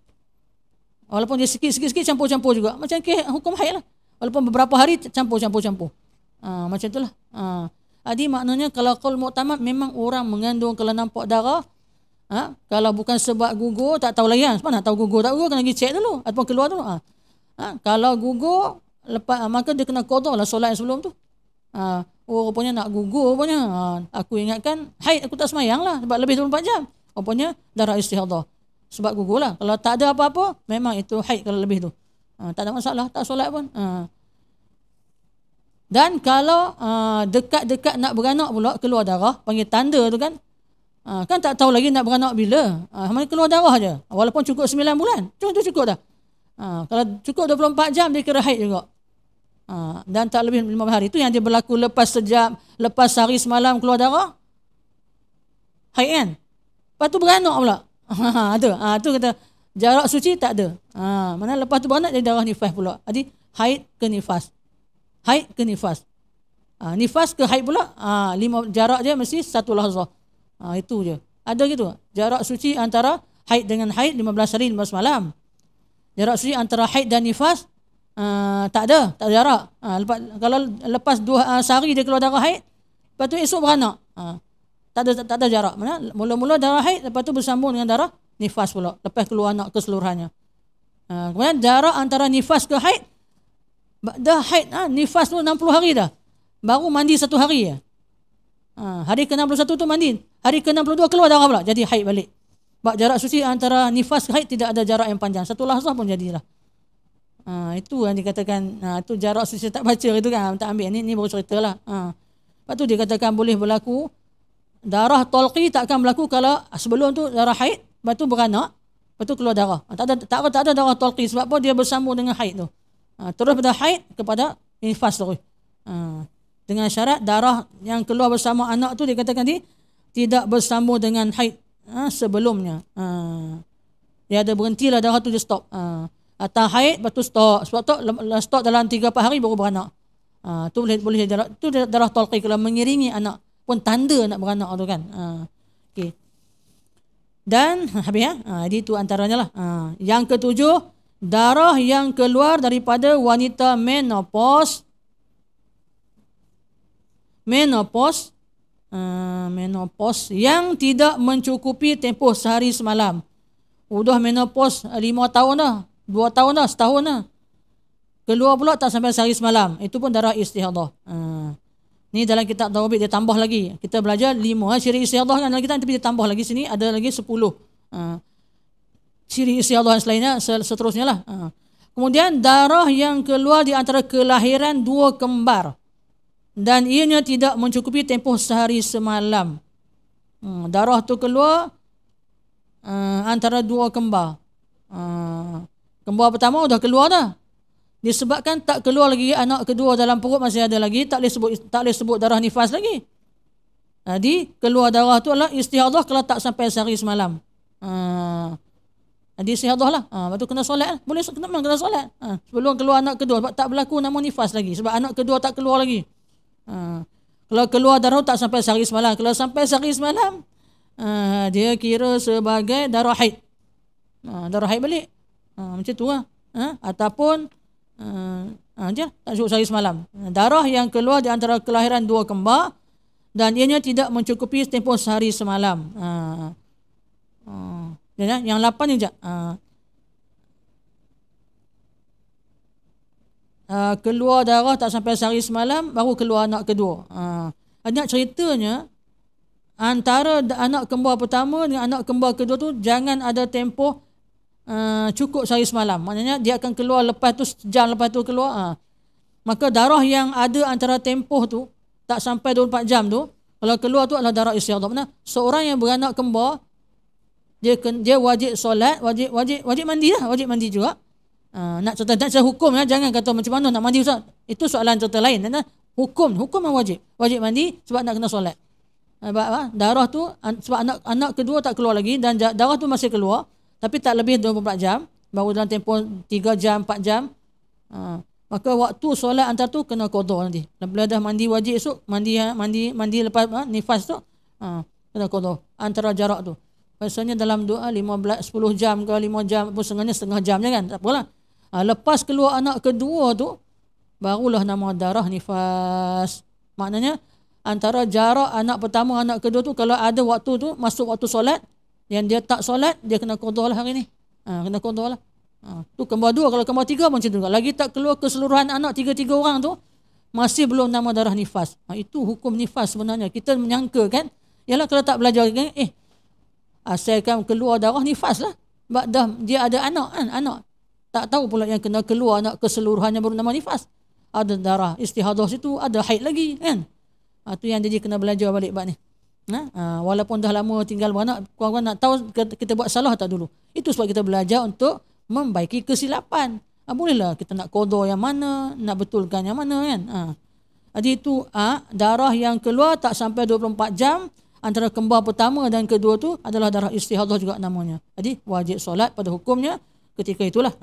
[SPEAKER 1] Walaupun dia sikit-sikit campur-campur juga. Macam hukum haid lah. Walaupun beberapa hari campur. Macam itulah. Jadi maknanya kalau qaul mu'tamad memang orang mengandung kalau nampak darah, kalau bukan sebab gugur tak tahu lagi kan. Sebab nak tahu gugur tak gugur kena pergi cek dulu ataupun keluar dulu. Kalau gugur lepas maka dia kena qada lah solat yang sebelum tu. Rupanya nak gugur rupanya. Aku ingatkan haid aku tak semayang lah sebab lebih 24 jam. Rupanya darah istihadah. Sebab gugur lah. Kalau tak ada apa-apa memang itu haid kalau lebih tu. Tak ada masalah, tak solat pun. Dan kalau dekat-dekat nak beranak pula keluar darah, panggil tanda tu kan. Kan tak tahu lagi nak beranak bila. Mana keluar darah je. Walaupun cukup 9 bulan. Itu cukup dah. Kalau cukup 24 jam dia kira haid juga. Dan tak lebih 15 hari. Itu yang dia berlaku lepas sejam, lepas sehari semalam keluar darah. Haid kan? Lepas tu beranak pula. Tu kata jarak suci tak ada. Mana lepas tu beranak dia darah nifas pula. Jadi haid ke nifas. Haid ke nifas. Nifas ke haid pula. 5 jarak dia mesti satu lahzah. Itu je. Ada gitu. Jarak suci antara haid dengan haid 15 hari 15 malam. Jarak suci antara haid dan nifas tak ada jarak. Kalau lepas 2 sehari dia keluar darah haid, lepas tu esok beranak. Tak ada jarak. Mana mula-mula darah haid, lepas tu bersambung dengan darah nifas pula. Lepas keluar anak keseluruhannya. Kemudian jarak antara nifas ke haid, dah haid nifas tu 60 hari dah. Baru mandi 1 hari ya. Hari ke-61 tu mandi. Hari ke-62 keluar darah pula. Jadi haid balik. Sebab jarak suci antara nifas ke haid tidak ada jarak yang panjang. Satu lahzah pun jadilah. Itu yang dikatakan, itu jarak suci tak baca itu kan. Tak ambil. Ni baru cerita lah. Lepas tu dia katakan boleh berlaku. Darah tolqi tak akan berlaku kalau sebelum tu darah haid. Lepas tu beranak. Lepas tu keluar darah. Tak ada darah tolqi. Sebab apa dia bersambung dengan haid tu. Terus pada haid kepada nifas terus. Dengan syarat darah yang keluar bersama anak tu dikatakan tidak bersambung dengan haid sebelumnya. Dia ada berhentilah darah tu dia stop. Atau haid lepas tu stop. Sebab tu stop dalam 3-4 hari baru beranak. Tu boleh darah tolqi kalau mengiringi anak pun tanda nak beranak tu kan. Okey. Dan habis ya. Jadi itu antaranya lah. Yang ketujuh, darah yang keluar daripada wanita menopause yang tidak mencukupi tempoh sehari semalam. Udah menopause 5 tahun dah, 2 tahun dah, setahun dah. Keluar pula tak sampai sehari semalam. Itu pun darah istihadah. Ni dalam kitab Tawabit dia tambah lagi. Kita belajar 5 ciri istihadah kan dalam kitab, tapi dia tambah lagi sini ada lagi 10. Ciri istihadah yang selainnya seterusnya lah. Kemudian darah yang keluar di antara kelahiran 2 kembar dan ianya tidak mencukupi tempoh sehari semalam. Darah tu keluar antara 2 kembar. Kembar pertama dah keluar dah. Disebabkan tak keluar lagi anak kedua dalam perut masih ada lagi, tak boleh sebut darah nifas lagi. Jadi keluar darah tu adalah istihadah kalau tak sampai sehari semalam. Jadi istihadah lah. Lepas tu kena solat. Boleh kena solat. Sebelum keluar anak kedua. Sebab tak berlaku nama nifas lagi. Sebab anak kedua tak keluar lagi. Kalau keluar darah tak sampai sehari semalam. Kalau sampai sehari semalam, dia kira sebagai darah haid. Darah haid balik. Macam tu lah. Ataupun dia tak cukup sehari semalam. Darah yang keluar di antara kelahiran 2 kembar dan ianya tidak mencukupi tempoh sehari semalam. Yang 8 ni je. Keluar darah tak sampai sehari semalam baru keluar anak kedua. Nak ceritanya antara anak kembar pertama dengan anak kembar kedua tu jangan ada tempoh cukup sehari semalam. Maknanya dia akan keluar lepas tu sejam lepas tu keluar. Maka darah yang ada antara tempoh tu tak sampai 24 jam tu kalau keluar tu adalah darah istihadah. Maksudnya seorang yang beranak kembar dia wajib solat, wajib mandi lah, wajib mandi juga. Nak cerita hukum ya, jangan kata macam mana nak mandi Ustaz. Itu soalan cerita lain. Hukum yang wajib mandi sebab nak kena solat. Darah tu sebab anak kedua tak keluar lagi dan darah tu masih keluar tapi tak lebih 24 jam, baru dalam tempoh 3 jam 4 jam. Maka waktu solat antara tu kena qada nanti. Bila dah mandi wajib esok, mandi lepas nifas tu kena qada antara jarak tu. Biasanya dalam doa 10 jam ke 5 jam pun setengah jam je kan. Tak apalah. Lepas keluar anak kedua tu barulah nama darah nifas. Maknanya antara jarak anak pertama anak kedua tu, kalau ada waktu tu masuk waktu solat yang dia tak solat, dia kena qada lah hari ni. Kena qada lah. Tu kembar dua. Kalau kembar tiga macam tu juga. Lagi tak keluar keseluruhan anak tiga-tiga orang tu masih belum nama darah nifas. Itu hukum nifas sebenarnya. Kita menyangka kan, yalah kalau tak belajar kan, asalkan keluar darah nifas lah. Sebab dah dia ada anak kan, anak. Tak tahu pula yang kena keluar anak keseluruhannya baru nama nifas. Ada darah istihadah situ, ada haid lagi kan. Tu yang jadi kena belajar balik bab ni. Walaupun dah lama tinggal beranak, korang nak tahu kita buat salah tak dulu. Itu sebab kita belajar untuk membaiki kesilapan. Bolehlah kita nak qada yang mana, nak betulkan yang mana kan. Jadi itu darah yang keluar tak sampai 24 jam antara kembar pertama dan kedua tu adalah darah istihadah juga namanya. Jadi wajib solat pada hukumnya ketika itulah.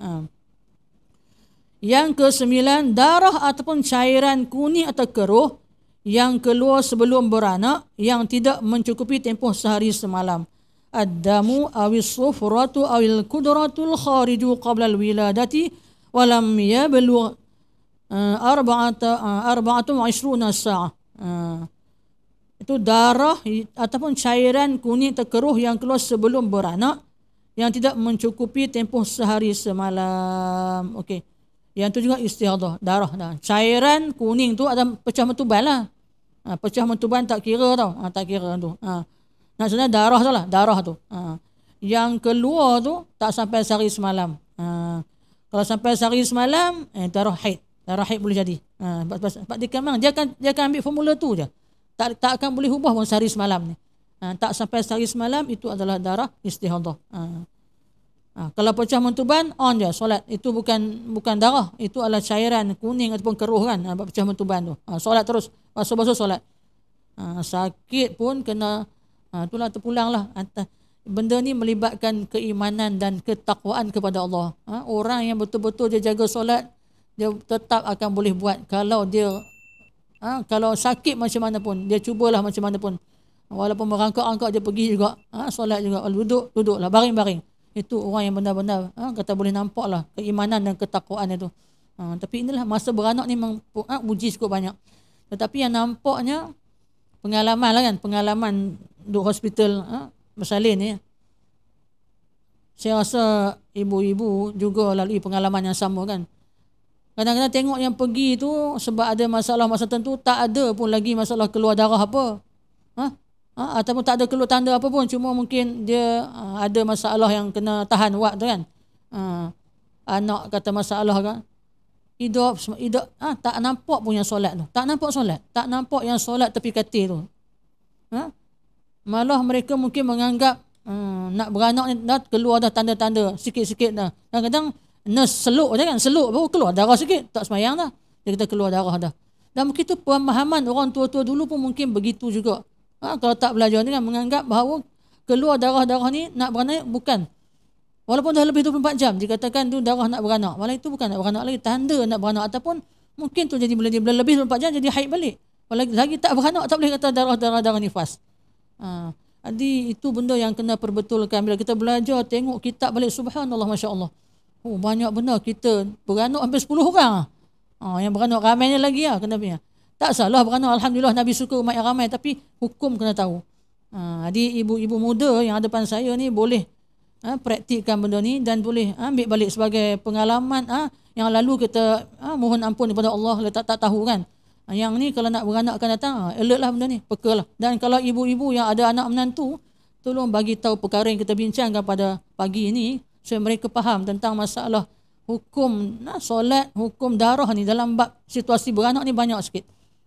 [SPEAKER 1] Yang ke-9, darah ataupun cairan kuning atau keruh yang keluar sebelum beranak yang tidak mencukupi tempoh sehari semalam. Ad-damu awis sufratu awil kudratul khariju qabla al-wiladati walam yablugh arba'atu wa ishruna sa'ah. Itu darah ataupun cairan kuning atau keruh yang keluar sebelum beranak yang tidak mencukupi tempoh sehari semalam. Okey. Yang tu juga istihadah, darah dah. Cairan kuning tu ada pecah mentuban lah. Pecah mentuban tak kira tau. Tak kira tu. Maksudnya darah tu lah, darah tu. Yang keluar tu tak sampai sehari semalam. Kalau sampai sehari semalam, darah haid. Darah haid boleh jadi. Sebab dia akan ambil formula tu je. Tak akan boleh ubah pun sehari semalam ni. Tak sampai sehari semalam, itu adalah darah istihadah. Kalau pecah mentuban, on je solat. Itu bukan darah, itu adalah cairan kuning ataupun keruh kan. Pecah mentuban tu. Solat terus, basuh-basuh solat. Sakit pun kena, itulah terpulang lah. Benda ni melibatkan keimanan dan ketakwaan kepada Allah. Orang yang betul-betul dia jaga solat, dia tetap akan boleh buat. Kalau dia kalau sakit macam mana pun, dia cubalah macam mana pun. Walaupun merangkak-rangkak dia pergi juga, solat juga. Duduklah baring-baring. Itu orang yang benar-benar kata boleh nampak lah keimanan dan ketakwaan itu. Tapi inilah masa beranak ni memang uji cukup banyak. Tetapi yang nampaknya pengalaman lah kan, pengalaman duduk hospital bersalin ni. Saya rasa ibu-ibu juga lalui pengalaman yang sama kan. Kadang-kadang tengok yang pergi tu sebab ada masalah masa tertentu, tak ada pun lagi masalah keluar darah apa. Ataupun tak ada keluar tanda apa pun, cuma mungkin dia ada masalah yang kena tahan wad tu kan. Anak kata masalah kan. Hidup tak nampak pun yang solat tu. Tak nampak yang solat tepi katil tu. Malah mereka mungkin menganggap nak beranak ni dah keluar dah tanda-tanda sikit-sikit dah. Kadang-kadang nurse seluk je kan, seluk baru keluar darah sikit, tak sembahyang dah. Dia kata keluar darah dah. Dan mungkin tu pemahaman orang tua-tua dulu pun mungkin begitu juga. Kalau tak belajar ni kan, menganggap bahawa keluar darah-darah ni nak beranak bukan. Walaupun dah lebih 24 jam dikatakan tu darah nak beranak. Malah itu bukan nak beranak lagi, tanda nak beranak. Ataupun mungkin tu jadi bila lebih 24 jam jadi haid balik. Lagi tak beranak tak boleh kata darah nifas. Jadi itu benda yang kena perbetulkan. Bila kita belajar tengok kitab balik, subhanallah, masya-Allah. Banyak benar kita beranak hampir 10 orang. Yang beranak ramainya lagi kena punya. Tak salah beranak, alhamdulillah Nabi suka umat yang ramai, tapi hukum kena tahu. Jadi ibu-ibu muda yang ada depan saya ni boleh praktikkan benda ni dan boleh ambil balik sebagai pengalaman yang lalu kita mohon ampun kepada Allah tak tahu kan. Yang ni kalau nak beranak akan datang, alert lah benda ni, peka lah. Dan kalau ibu-ibu yang ada anak menantu, tolong bagi tahu perkara yang kita bincangkan pada pagi ini supaya mereka faham tentang masalah hukum solat, hukum darah ni dalam bab situasi beranak ni banyak sikit.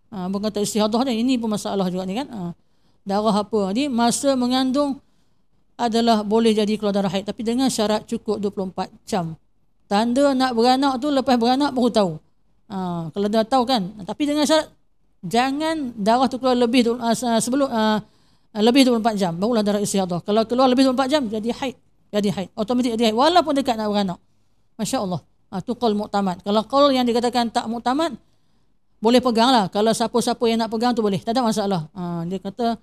[SPEAKER 1] Bukan kata istihadah ni, ini pun masalah juga ni kan. Darah apa? Jadi masa mengandung adalah boleh jadi keluar darah haid, tapi dengan syarat cukup 24 jam. Tanda nak beranak tu lepas beranak baru tahu. Kalau dah tahu kan. Tapi dengan syarat jangan darah tu keluar lebih sebelum lebih 24 jam barulah darah istihadah. Kalau keluar lebih 24 jam jadi haid. Automatik jadi haid walaupun dekat nak beranak. Masya-Allah. Tu qaul muktamad. Kalau qaul yang dikatakan tak muktamad, boleh pegang lah. Kalau siapa-siapa yang nak pegang tu boleh. Tak ada masalah. Dia kata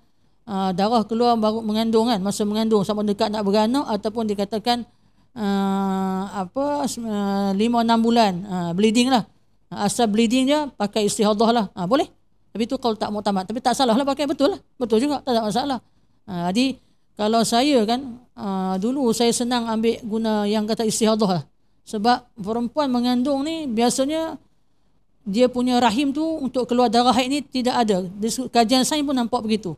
[SPEAKER 1] darah keluar baru mengandung kan. Masa mengandung sama dekat nak beranak, ataupun dikatakan 5-6 bulan bleeding lah. Asal bleeding je pakai istihadah lah. Boleh. Tapi itu qaul tak muktamad. Tapi tak salah lah pakai, betul lah. Betul juga, tak ada masalah. Jadi kalau saya kan dulu saya senang ambil guna yang kata istihadah lah. Sebab perempuan mengandung ni biasanya dia punya rahim tu untuk keluar darah haid ni tidak ada. Kajian sains pun nampak begitu.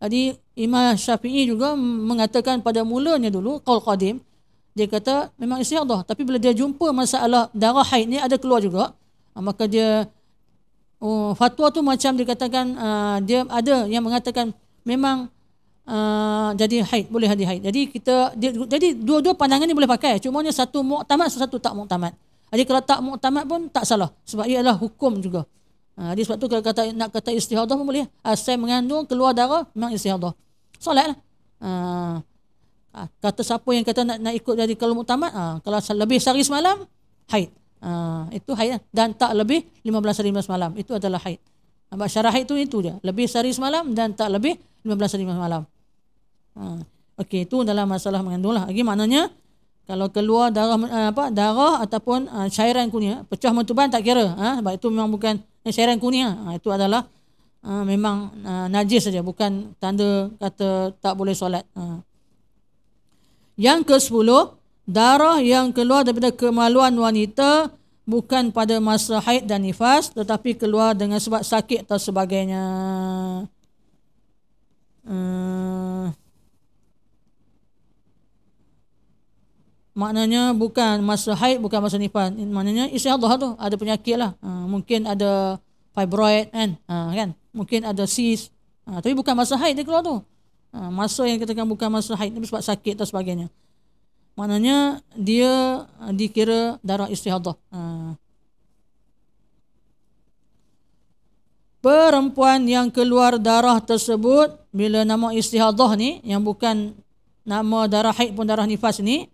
[SPEAKER 1] Jadi Imam Syafi'i juga mengatakan pada mulanya dulu qaul qadim, dia kata memang istihadah, tapi bila dia jumpa masalah darah haid ni ada keluar juga, maka dia fatwa tu macam dikatakan dia ada yang mengatakan memang jadi haid, boleh jadi haid. Jadi dua-dua pandangan ni boleh pakai, cumanya satu muktamad, satu tak muktamad. Jadi kalau tak muktamad pun tak salah, sebab ia adalah hukum juga. Jadi sebab tu kalau nak kata istihadah pun boleh. Saya mengandung keluar darah memang istihadah, solat lah. Kata siapa yang kata nak ikut jadi kalau muktamad, kalau lebih sehari semalam haid, itu haid lah. Dan tak lebih 15 hari 15 malam, itu adalah haid. Syarah haid itu dia, lebih sehari semalam dan tak lebih 15 hari 15 malam. Okey, itu dalam masalah mengandung lah. Lagi maknanya kalau keluar darah ataupun cairan kuning, pecah mentuban tak kira, sebab itu memang bukan cairan kuning, itu adalah memang najis saja, bukan tanda kata tak boleh solat. Yang ke-10, darah yang keluar daripada kemaluan wanita bukan pada masa haid dan nifas, tetapi keluar dengan sebab sakit atau sebagainya. Maknanya bukan masa haid, bukan masa nifas. Maknanya istihadah tu ada penyakit lah. Mungkin ada fibroid kan, mungkin ada cyst, tapi bukan masa haid dia keluar tu. Masa yang katakan bukan masa haid, tapi sebab sakit atau sebagainya, maknanya dia dikira darah istihadah. Perempuan yang keluar darah tersebut bila nama istihadah ni, yang bukan nama darah haid pun darah nifas ni,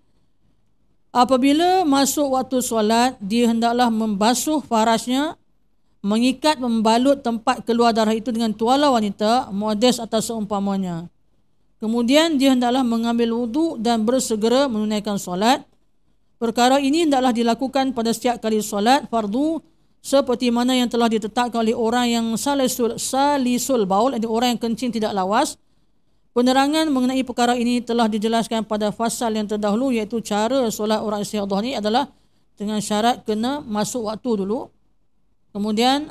[SPEAKER 1] apabila masuk waktu solat, dia hendaklah membasuh farasnya, mengikat, membalut tempat keluar darah itu dengan tuala wanita, modest atau seumpamanya. Kemudian dia hendaklah mengambil wuduk dan bersegera menunaikan solat. Perkara ini hendaklah dilakukan pada setiap kali solat fardu, seperti mana yang telah ditetapkan oleh orang yang salisul baul, iaitu orang yang kencing tidak lawas. Penerangan mengenai perkara ini telah dijelaskan pada fasal yang terdahulu, iaitu cara solat orang istihadah ni adalah dengan syarat kena masuk waktu dulu, kemudian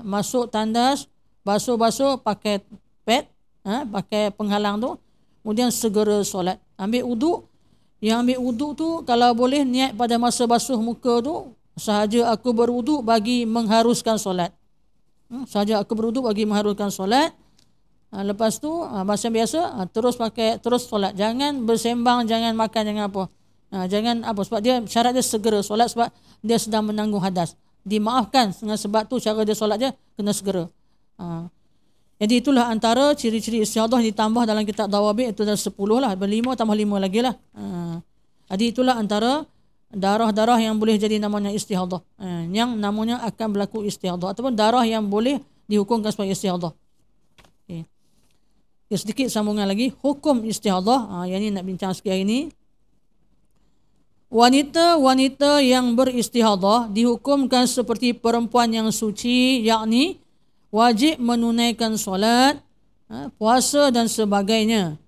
[SPEAKER 1] masuk tandas, basuh-basuh pakai pad, pakai penghalang tu, kemudian segera solat. Ambil wuduk. Yang ambil wuduk tu kalau boleh niat pada masa basuh muka tu, sahaja aku berwuduk bagi mengharuskan solat. Sahaja aku berwuduk bagi mengharuskan solat. Lepas tu macam biasa terus solat. Jangan bersembang, jangan makan, jangan apa. Jangan apa, sebab dia syarat dia segera solat, sebab dia sedang menanggung hadas. Dimaafkan dengan sebab tu cara dia solat dia kena segera. Jadi itulah antara ciri-ciri istihadah ditambah dalam kitab Dawabit, itu dah 10 lah, 5 tambah 5 lagi lah. Jadi itulah antara darah-darah yang boleh jadi namanya istihadah, yang namanya akan berlaku istihadah, ataupun darah yang boleh dihukumkan sebagai istihadah. Okay. Sedikit sambungan lagi, hukum istihadah, yang ini nak bincang sikit hari ini. Wanita-wanita yang beristihadah dihukumkan seperti perempuan yang suci, yakni wajib menunaikan solat, puasa dan sebagainya.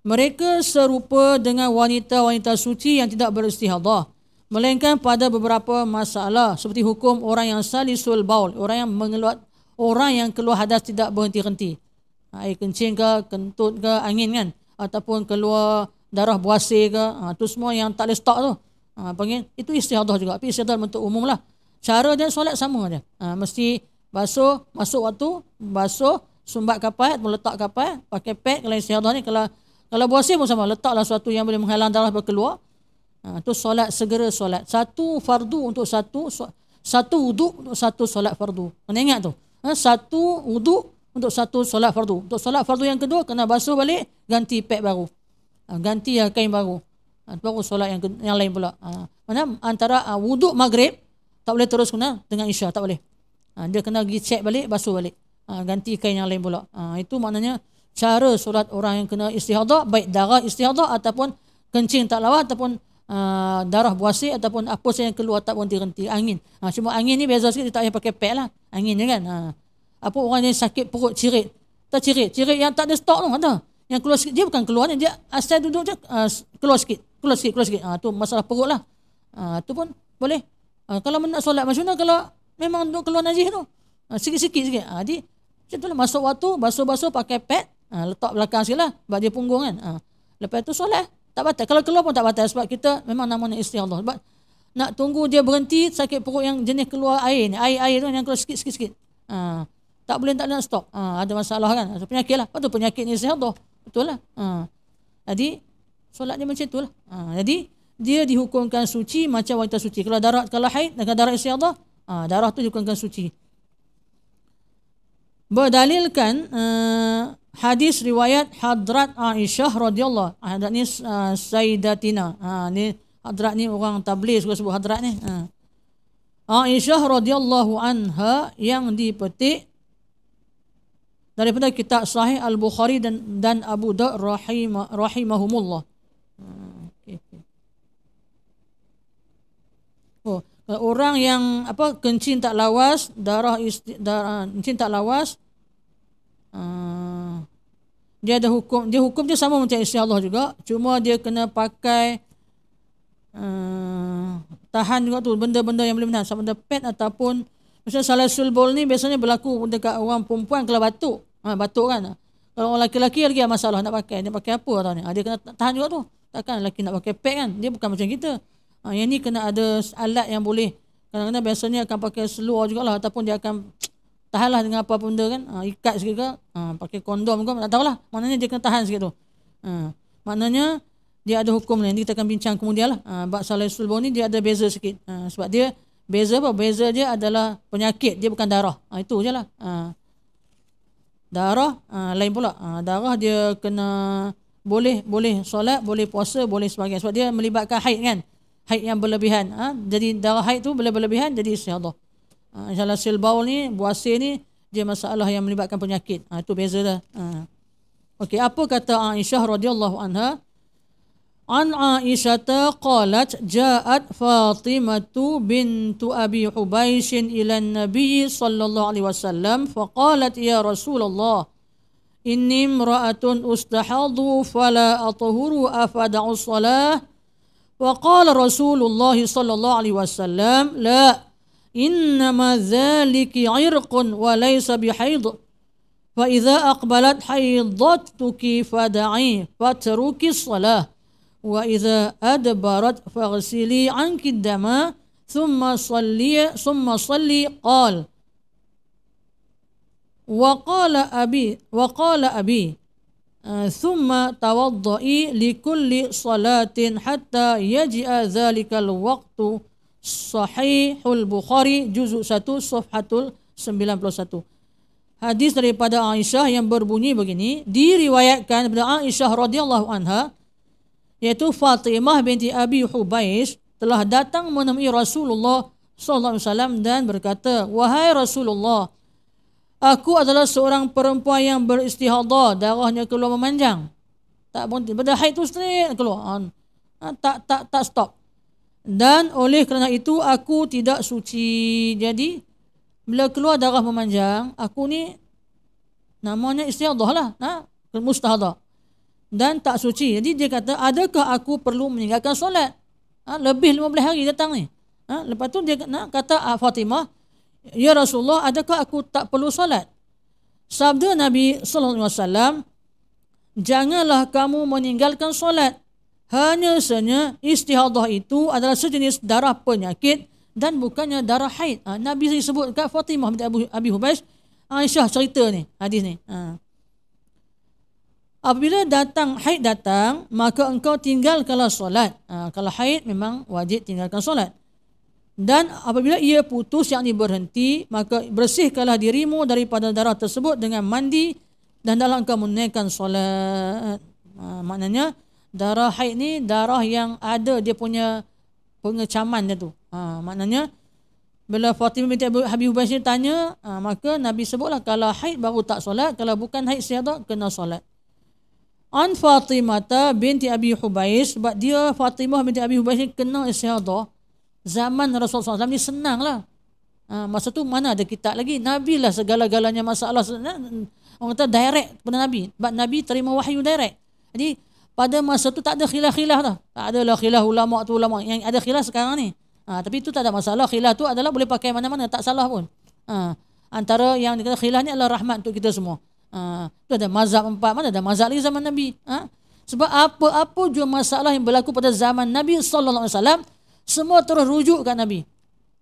[SPEAKER 1] Mereka serupa dengan wanita-wanita suci yang tidak beristihadah, melainkan pada beberapa masalah, seperti hukum orang yang salisul baul, orang yang keluar hadas tidak berhenti-henti, air kencing ke, kentut ke, angin kan, ataupun keluar darah buasir ke, itu semua yang tak boleh stop tu, panggil itu istihadah juga. Tapi istihadah bentuk umum lah. Cara dia solat sama je, mesti basuh, masuk waktu, basuh, sumbat kapat, meletak kapat, pakai pad. Kalau istihadah ni, kalau buasir pun sama, letaklah sesuatu yang boleh menghalang darah berkeluar. Tu solat, segera solat. Satu fardu untuk satu wuduk untuk satu solat fardu. Kena ingat tu. Satu wuduk untuk satu solat fardu. Untuk solat fardu yang kedua, kena basuh balik, ganti pad baru, ganti kain baru, baru solat yang lain pula. Mana antara wuduk maghrib tak boleh terus kena dengan isya, tak boleh. Dia kena pergi cek balik, basuh balik, ganti kain yang lain pula. Itu maknanya cara solat orang yang kena istihadah, baik darah istihadah ataupun kencing tak lawas, ataupun darah buasir, ataupun apa saja yang keluar tak berhenti-henti, angin. Cuma angin ni biasa sikit, dia tak payah pakai pad lah, angin je kan. apa orang yang sakit perut cirit. Cirit yang tak ada stok tu ada. Yang keluar sikit, dia bukan keluar ni, dia asal duduk je keluar sikit. Tu masalah perut lah. Tu pun boleh. Kalau nak solat macam mana kalau memang duduk keluar najis tu? Sikit-sikit. Jadi macam tu lah, masuk waktu, basuh-basuh pakai pad, letak belakang sikit lah, sebab dia punggung kan. Lepas tu solat, tak batal. Kalau keluar pun tak batal, sebab kita memang namanya istihadah. Sebab nak tunggu dia berhenti, sakit perut yang jenis keluar air ni, air tu yang keluar sikit-sikit. Tak boleh tak nak stop. Ada masalah kan. Penyakit lah. Lepas tu penyakit ni istihadah. Betul lah. Jadi solat dia macam tu lah. Jadi dia dihukumkan suci macam wanita suci. Kalau haid dengan darah istihadah, darah tu dihukumkan suci. Berdalilkan hadis riwayat Hadrat Aisyah radhiyallahu. Hadrat ni Sayyidatina. Ni Hadrat ni orang tabligh suka sebut Hadrat ni. Aisyah radhiyallahu anha yang dipetik daripada kitab Sahih Al-Bukhari dan Abu Daud rahimahumullah. Orang yang kencing tak lawas, kencing tak lawas, dia ada hukum. Hukum dia sama macam istihadah juga, cuma dia kena pakai tahan juga tu benda-benda yang boleh menahan, sama ada pad ataupun misalnya salasul bol ni biasanya berlaku dekat orang perempuan kalau batuk. Batuk kan. Kalau orang lelaki lagi ada masalah nak pakai. Dia pakai apa tau ni? Dia kena tahan juga tu. Takkan lelaki nak pakai pad kan? Dia bukan macam kita. Yang ni kena ada alat yang boleh. Kadang-kadang biasanya akan pakai seluar jugalah, ataupun dia akan tahanlah dengan apa benda kan. Ikat sikit ke, pakai kondom ke, tak tahulah. Maknanya dia kena tahan sikit tu. Maknanya dia ada hukum ni. Nanti kita akan bincang kemudian lah. Bab salasul bol ni dia ada beza sikit. Sebab dia beza apa? Beza dia adalah penyakit, dia bukan darah. Itu je lah. Darah lain pula. Darah dia kena boleh solat, boleh puasa, boleh sebagainya. Sebab dia melibatkan haid kan. Haid yang berlebihan. Jadi darah haid tu berlebihan jadi istihadah. InsyaAllah silbaul ni, buasir ni, dia masalah yang melibatkan penyakit. Itu beza dah. Okey, apa kata Aisyah radhiyallahu anha? An Aisyah qalat ja'at Fatimatu bintu Abi Hubaish ila Nabi sallallahu alaihi wasallam faqalat ya Rasulullah inni imra'atun ustahadu fala athuru afada'u shalah wa qala Rasulullah sallallahu alaihi wasallam la innama dhaliki 'irqun wa laysa bihaid fa idza aqbalat haidatuki fad'i fatruki shalah wa idza adbarat faghsili 'anki ad-dama thumma salli qala wa qala abi thumma tawadda'i li kulli salatin hatta yaji'a dhalikal waqtu. Sahihul Bukhari juzuk 1 safhatul 91. Hadis daripada Aisyah yang berbunyi begini, diriwayatkan daripada Aisyah radhiyallahu anha, iaitu Fatimah binti Abi Hubaish telah datang menemui Rasulullah sallallahu alaihi wasallam dan berkata, wahai Rasulullah, aku adalah seorang perempuan yang beristihadah, darahnya keluar memanjang. Tak berhenti, pada haid tu straight keluar. Tak stop. Dan oleh kerana itu aku tidak suci. Jadi bila keluar darah memanjang, aku ni namanya istihadah lah, mustahadah, dan tak suci. Jadi dia kata, adakah aku perlu meninggalkan solat? Lebih 15 hari datang ni. Lepas tu dia kata Fatimah, ya Rasulullah, adakah aku tak perlu solat? Sabda Nabi sallallahu alaihi wasallam, janganlah kamu meninggalkan solat. Hanya saja istihadah itu adalah sejenis darah penyakit dan bukannya darah haid. Nabi sebut kat Fatimah binti Abi Hubaish, Aisyah cerita ni, hadis ni. Apabila haid datang, maka engkau tinggalkanlah solat. Kalau haid memang wajib tinggalkan solat. Dan apabila ia putus, yakni berhenti, maka bersihkanlah dirimu daripada darah tersebut dengan mandi dan dalam engkau menunaikan solat. Maknanya darah haid ni darah yang ada dia punya pengecaman dia tu. Maknanya bila Fatimah binti Abi Hubaish tanya, maka Nabi sebutlah kalau haid baru tak solat, kalau bukan haid istihadah kena solat. An Fatimah binti Abi Hubaish, sebab dia Fatimah binti Abi Hubaish kena istihadah zaman Rasulullah SAW ni senang lah. Masa tu mana ada kitab lagi. Nabi lah segala-galanya masalah. Orang kata direct kepada Nabi. Sebab Nabi terima wahyu direct. Jadi pada masa tu tak ada khilaf-khilaf dah. Tak adalah khilaf ulama tu ulama. Yang ada khilaf sekarang ni. Tapi itu tak ada masalah. Khilaf tu adalah boleh pakai mana-mana. Tak salah pun. Antara yang dikata khilaf ni adalah rahmat untuk kita semua. Tu ada mazhab 4. Mana ada mazhab lagi zaman Nabi. Sebab apa-apa jua masalah yang berlaku pada zaman Nabi SAW, semua terus rujuk kat Nabi.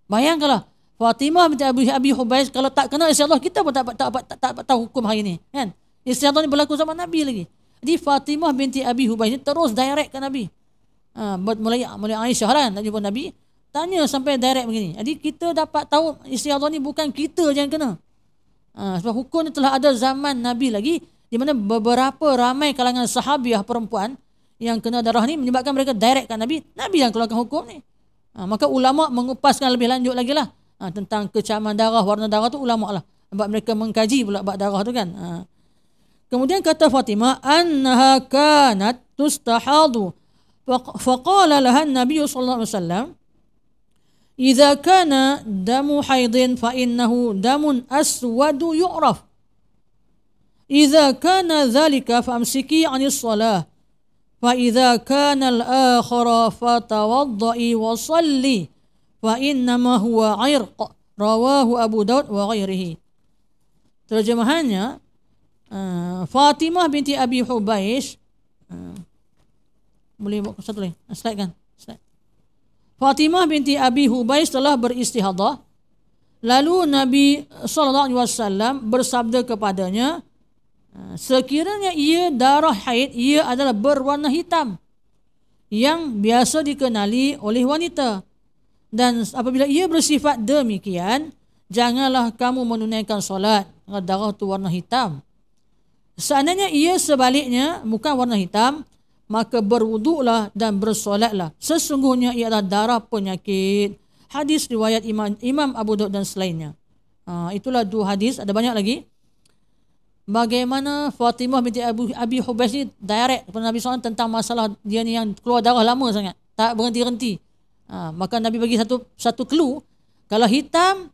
[SPEAKER 1] Bayangkanlah, Fatimah binti Abi Hubais kalau tak kenal isteri Allah, kita pun tak tahu hukum hari ni, kan? Isteri Allah ni berlaku zaman Nabi lagi. Jadi Fatimah binti Abi Hubais ni terus direct ke Nabi. Mulai Aisyah lah nak jumpa Nabi, tanya sampai direct begini. Jadi kita dapat tahu isteri Allah ni bukan kita je yang kena. Sebab hukum ni telah ada zaman Nabi lagi, di mana beberapa ramai kalangan sahabiah perempuan yang kena darah ni menyebabkan mereka direct ke Nabi. Nabi yang keluarkan hukum ni. Maka ulama mengupaskan lebih lanjut lagi lah. Tentang kecaman darah, warna darah tu ulama lah. Sebab mereka mengkaji pula bab darah tu kan. Kemudian kata Fatimah, annaha kanat tustahadu. Faqala laha Nabi sallallahu alaihi wasallam, idza kana damu haidin fa innahu damun aswadu yu'raf. Idza kana dhalika famsiki 'anis shalah. Fa idza kana al-akhara fatawaddai wa shalli. Fa innama huwa 'irq. Rawahu Abu Daud wa ghairihi. Terjemahannya, Fatimah binti Abi Hubais, boleh buat satu lagi, slide kan? Slide. Fatimah binti Abi Hubais telah beristihadah. Lalu Nabi SAW bersabda kepadanya, sekiranya ia darah haid, ia adalah berwarna hitam yang biasa dikenali oleh wanita. Dan apabila ia bersifat demikian, janganlah kamu menunaikan solat dengan darah itu warna hitam. Seandainya ia sebaliknya bukan warna hitam, maka berwuduklah dan bersolatlah. Sesungguhnya ia adalah darah penyakit. Hadis riwayat Imam Abu Daud dan selainnya. Itulah 2 hadis. Ada banyak lagi. Bagaimana Fatimah binti Abi Hubais ni direct kepada Nabi SAW tentang masalah dia ni yang keluar darah lama sangat, tak berhenti-henti. Maka Nabi bagi satu clue. Kalau hitam,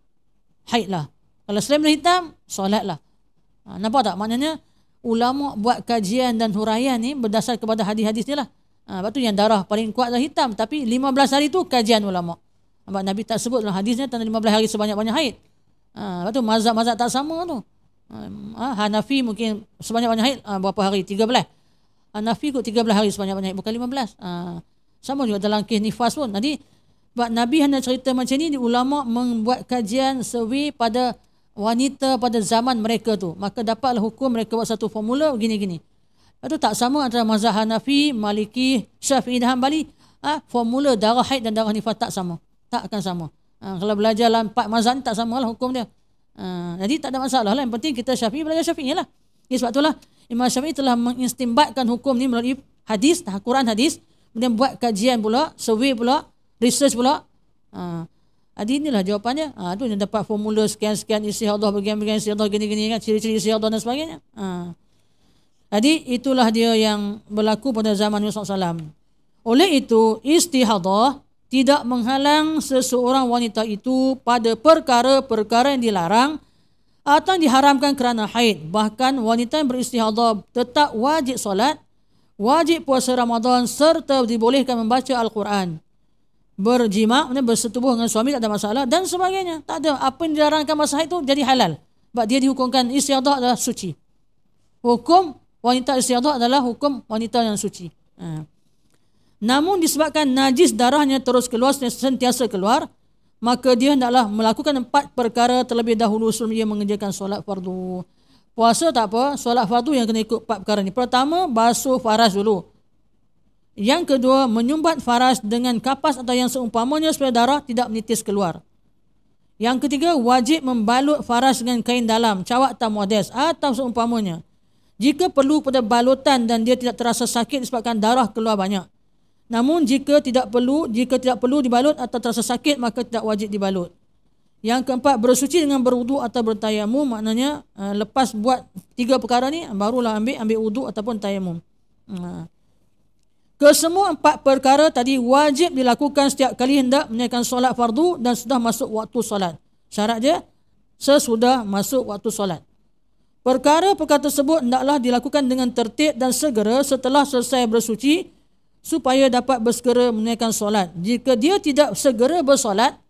[SPEAKER 1] haidlah. Kalau selain hitam, solatlah. Nampak tak? Maknanya ulama buat kajian dan huraian ni berdasar kepada hadis-hadis ni lah. Lepas tu yang darah paling kuat adalah hitam. Tapi 15 hari tu kajian ulama. Sebab Nabi tak sebut dalam hadisnya tentang 15 hari sebanyak-banyak haid. Lepas tu mazhab-mazhab tak sama tu. Hanafi mungkin sebanyak-banyak haid berapa hari? 13. Hanafi kot 13 hari sebanyak-banyak haid, bukan 15. Sama juga dalam kes nifas pun. Jadi sebab Nabi hanya cerita macam ni, ulama membuat kajian survey pada wanita pada zaman mereka tu. Maka dapatlah hukum mereka buat satu formula gini-gini. Itu tak sama antara mazhab Hanafi, Maliki, Syafi'i dan Hanbali. Formula darah haid dan darah nifas tak sama. Tak akan sama. Kalau belajar dalam 4 mazhab ni tak samalah hukum dia. Jadi tak ada masalah lah. Yang penting kita Syafi'i belajar Syafi'i lah. Sebab itulah Imam Syafi'i telah mengistimbatkan hukum ni melalui hadis, Quran hadis. Kemudian buat kajian pula, survey pula, research pula. Jadi inilah jawapannya. Tu yang dapat formula sekian-sekian istihadah, bagian-bagian istihadah, gini-gini kan, ciri-ciri istihadah dan sebagainya. Jadi itulah dia yang berlaku pada zaman Nabi SAW. Oleh itu, istihadah tidak menghalang seseorang wanita itu pada perkara-perkara yang dilarang atau yang diharamkan kerana haid. Bahkan wanita yang beristihadah tetap wajib solat, wajib puasa Ramadan serta dibolehkan membaca Al-Quran. Berjima, bersetubuh dengan suami tak ada masalah dan sebagainya. Tak ada. Apa yang dilarangkan masa haid itu jadi halal. Sebab dia dihukumkan istihadah adalah suci. Hukum wanita istihadah adalah hukum wanita yang suci. Namun disebabkan najis darahnya terus keluar, sentiasa keluar, maka dia hendaklah melakukan 4 perkara terlebih dahulu sebelum dia mengerjakan solat fardu. Puasa tak apa, solat fardu yang kena ikut 4 perkara ni. Pertama, basuh faras dulu. Yang kedua, menyumbat faras dengan kapas atau yang seumpamanya supaya darah tidak menitis keluar. Yang ketiga, wajib membalut faras dengan kain dalam, cawat atau modest atau seumpamanya. Jika perlu pada balutan dan dia tidak terasa sakit disebabkan darah keluar banyak. Namun jika tidak perlu dibalut atau terasa sakit, maka tidak wajib dibalut. Yang keempat, bersuci dengan berwuduk atau bertayamum. Maknanya lepas buat 3 perkara ni, barulah ambil wuduk ataupun tayamum. Kesemua 4 perkara tadi wajib dilakukan setiap kali hendak menunaikan solat fardu dan sudah masuk waktu solat. Syarat dia sesudah masuk waktu solat. Perkara-perkara tersebut hendaklah dilakukan dengan tertib dan segera setelah selesai bersuci supaya dapat bersegera menunaikan solat. Jika dia tidak segera bersolat,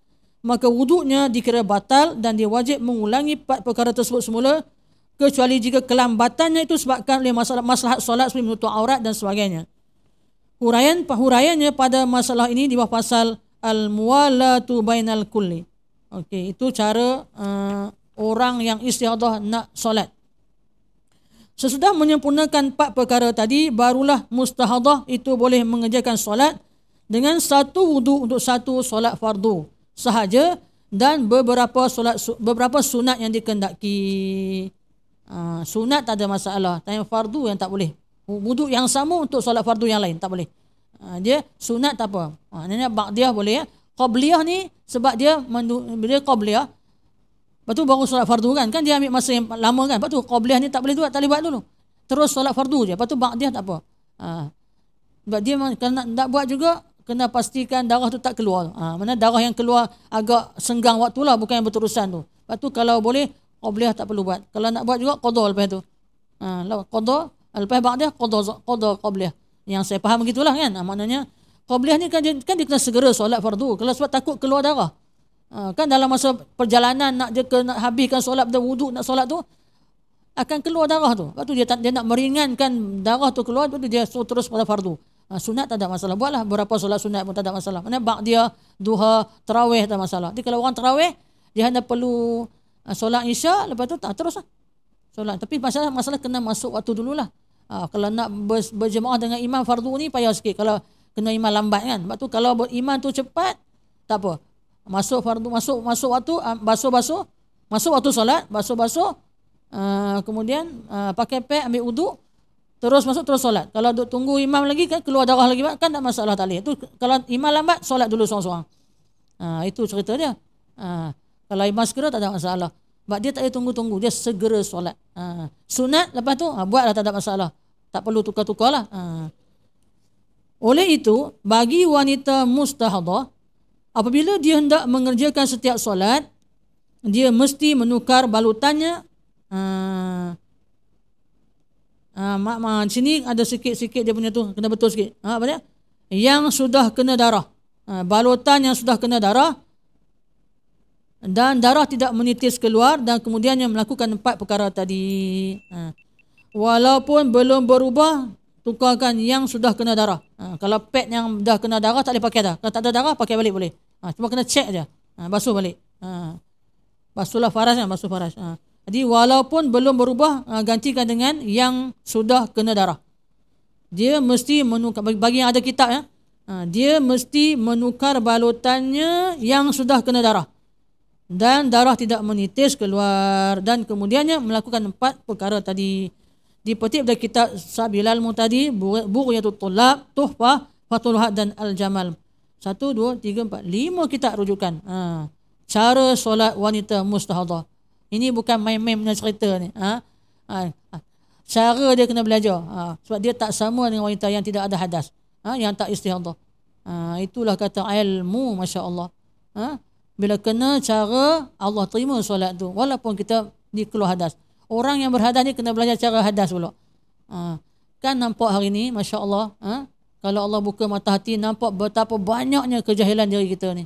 [SPEAKER 1] maka wuduknya dikira batal dan dia wajib mengulangi 4 perkara tersebut semula, kecuali jika kelambatannya itu sebabkan oleh masalah solat seperti menutup aurat dan sebagainya. Huraiannya pada masalah ini di bawah pasal al-muwalatu bainal kulli. Okey, itu cara orang yang istihadah nak solat. Sesudah menyempurnakan 4 perkara tadi, barulah mustahadah itu boleh mengerjakan solat dengan satu wudu untuk satu solat fardu sahaja dan beberapa sunat yang dikehendaki. Sunat tak ada masalah, tapi fardu yang tak boleh. Wudu yang sama untuk solat fardu yang lain tak boleh. Dia sunat tak apa. Maknanya ba'diyah boleh. Qabliyah ni sebab dia qabliyah, lepas tu baru solat fardu kan dia ambil masa yang lama kan. Lepas tu qabliyah ni tak boleh buat dulu. Terus solat fardu je. Lepas tu ba'diyah tak apa. Sebab dia kalau nak buat juga kena pastikan darah tu tak keluar. Mana darah yang keluar agak senggang waktu lah, bukan yang berterusan tu. Lepas tu kalau boleh qabliyah tak perlu buat. Kalau nak buat juga qada lepas tu. Qada lepas ba'diyah qada qabliyah. Yang saya faham begitulah kan. Maknanya qabliyah ni kan dia kena segera solat fardu. Kalau sebab takut keluar darah. Kan dalam masa perjalanan nak habiskan solat dan wuduk nak solat tu akan keluar darah tu. Lepas tu dia nak meringankan darah tu keluar, lepas tu dia suruh terus pada fardu. Sunat tak ada masalah. Buatlah berapa solat sunat pun tak ada masalah. Mana ba'diyah, duha, tarawih tak ada masalah. Jadi kalau orang tarawih dia hanya perlu solat isya, lepas tu teruslah solat. Tapi masalah kena masuk waktu dululah. Kalau nak berjemaah dengan imam fardu ni payah sikit kalau kena imam lambat kan. Sebab tu kalau imam tu cepat tak apa. Masuk fardu, masuk waktu, basuh masuk waktu solat, basuh, kemudian pakai pek, ambil wuduk, terus masuk terus solat. Kalau duk tunggu imam lagi kan keluar darah lagi kan tak masalah tak boleh. Tu kalau imam lambat solat dulu seorang-seorang. Itu cerita dia. Kalau imam segera tak ada masalah. Sebab dia tak payah tunggu-tunggu, dia segera solat. Sunat lepas tu buatlah tak ada masalah. Tak perlu tukar-tukarlah. Oleh itu, bagi wanita mustahadah, apabila dia hendak mengerjakan setiap solat, dia mesti menukar balutannya. Sini ada sikit-sikit dia punya tu, kena betul sikit. Apa dia? Yang sudah kena darah. Balutan yang sudah kena darah dan darah tidak menitis keluar dan kemudiannya melakukan 4 perkara tadi. Walaupun belum berubah, tukarkan yang sudah kena darah. Kalau pad yang dah kena darah tak boleh pakai dah. Kalau tak ada darah pakai balik boleh. Cuma kena check je. Basuh balik. Basuhlah faras kan, basuh faras. Jadi walaupun belum berubah, gantikan dengan yang sudah kena darah. Dia mesti menukar, bagi yang ada kitab ya, dia mesti menukar balutannya yang sudah kena darah dan darah tidak menitis keluar, dan kemudiannya melakukan 4 perkara tadi. Dipetik dari kitab Sabilal Mu'tadi, Bughyatul Tullab, Tuhfah, Fathul Had dan Al-Jamal. 1, 2, 3, 4, 5 kitab rujukan. Cara solat wanita mustahadah. Ini bukan main-main punya cerita ni. Cara dia kena belajar. Sebab dia tak sama dengan wanita yang tidak ada hadas, yang tak istihadah. Itulah kata ilmu, Masya Allah. Bila kena cara, Allah terima solat tu walaupun kita dikeluar hadas. Orang yang berhadas ni kena belajar cara hadas pula. Kan nampak hari ni, Masya Allah, kalau Allah buka mata hati, nampak betapa banyaknya kejahilan diri kita ni.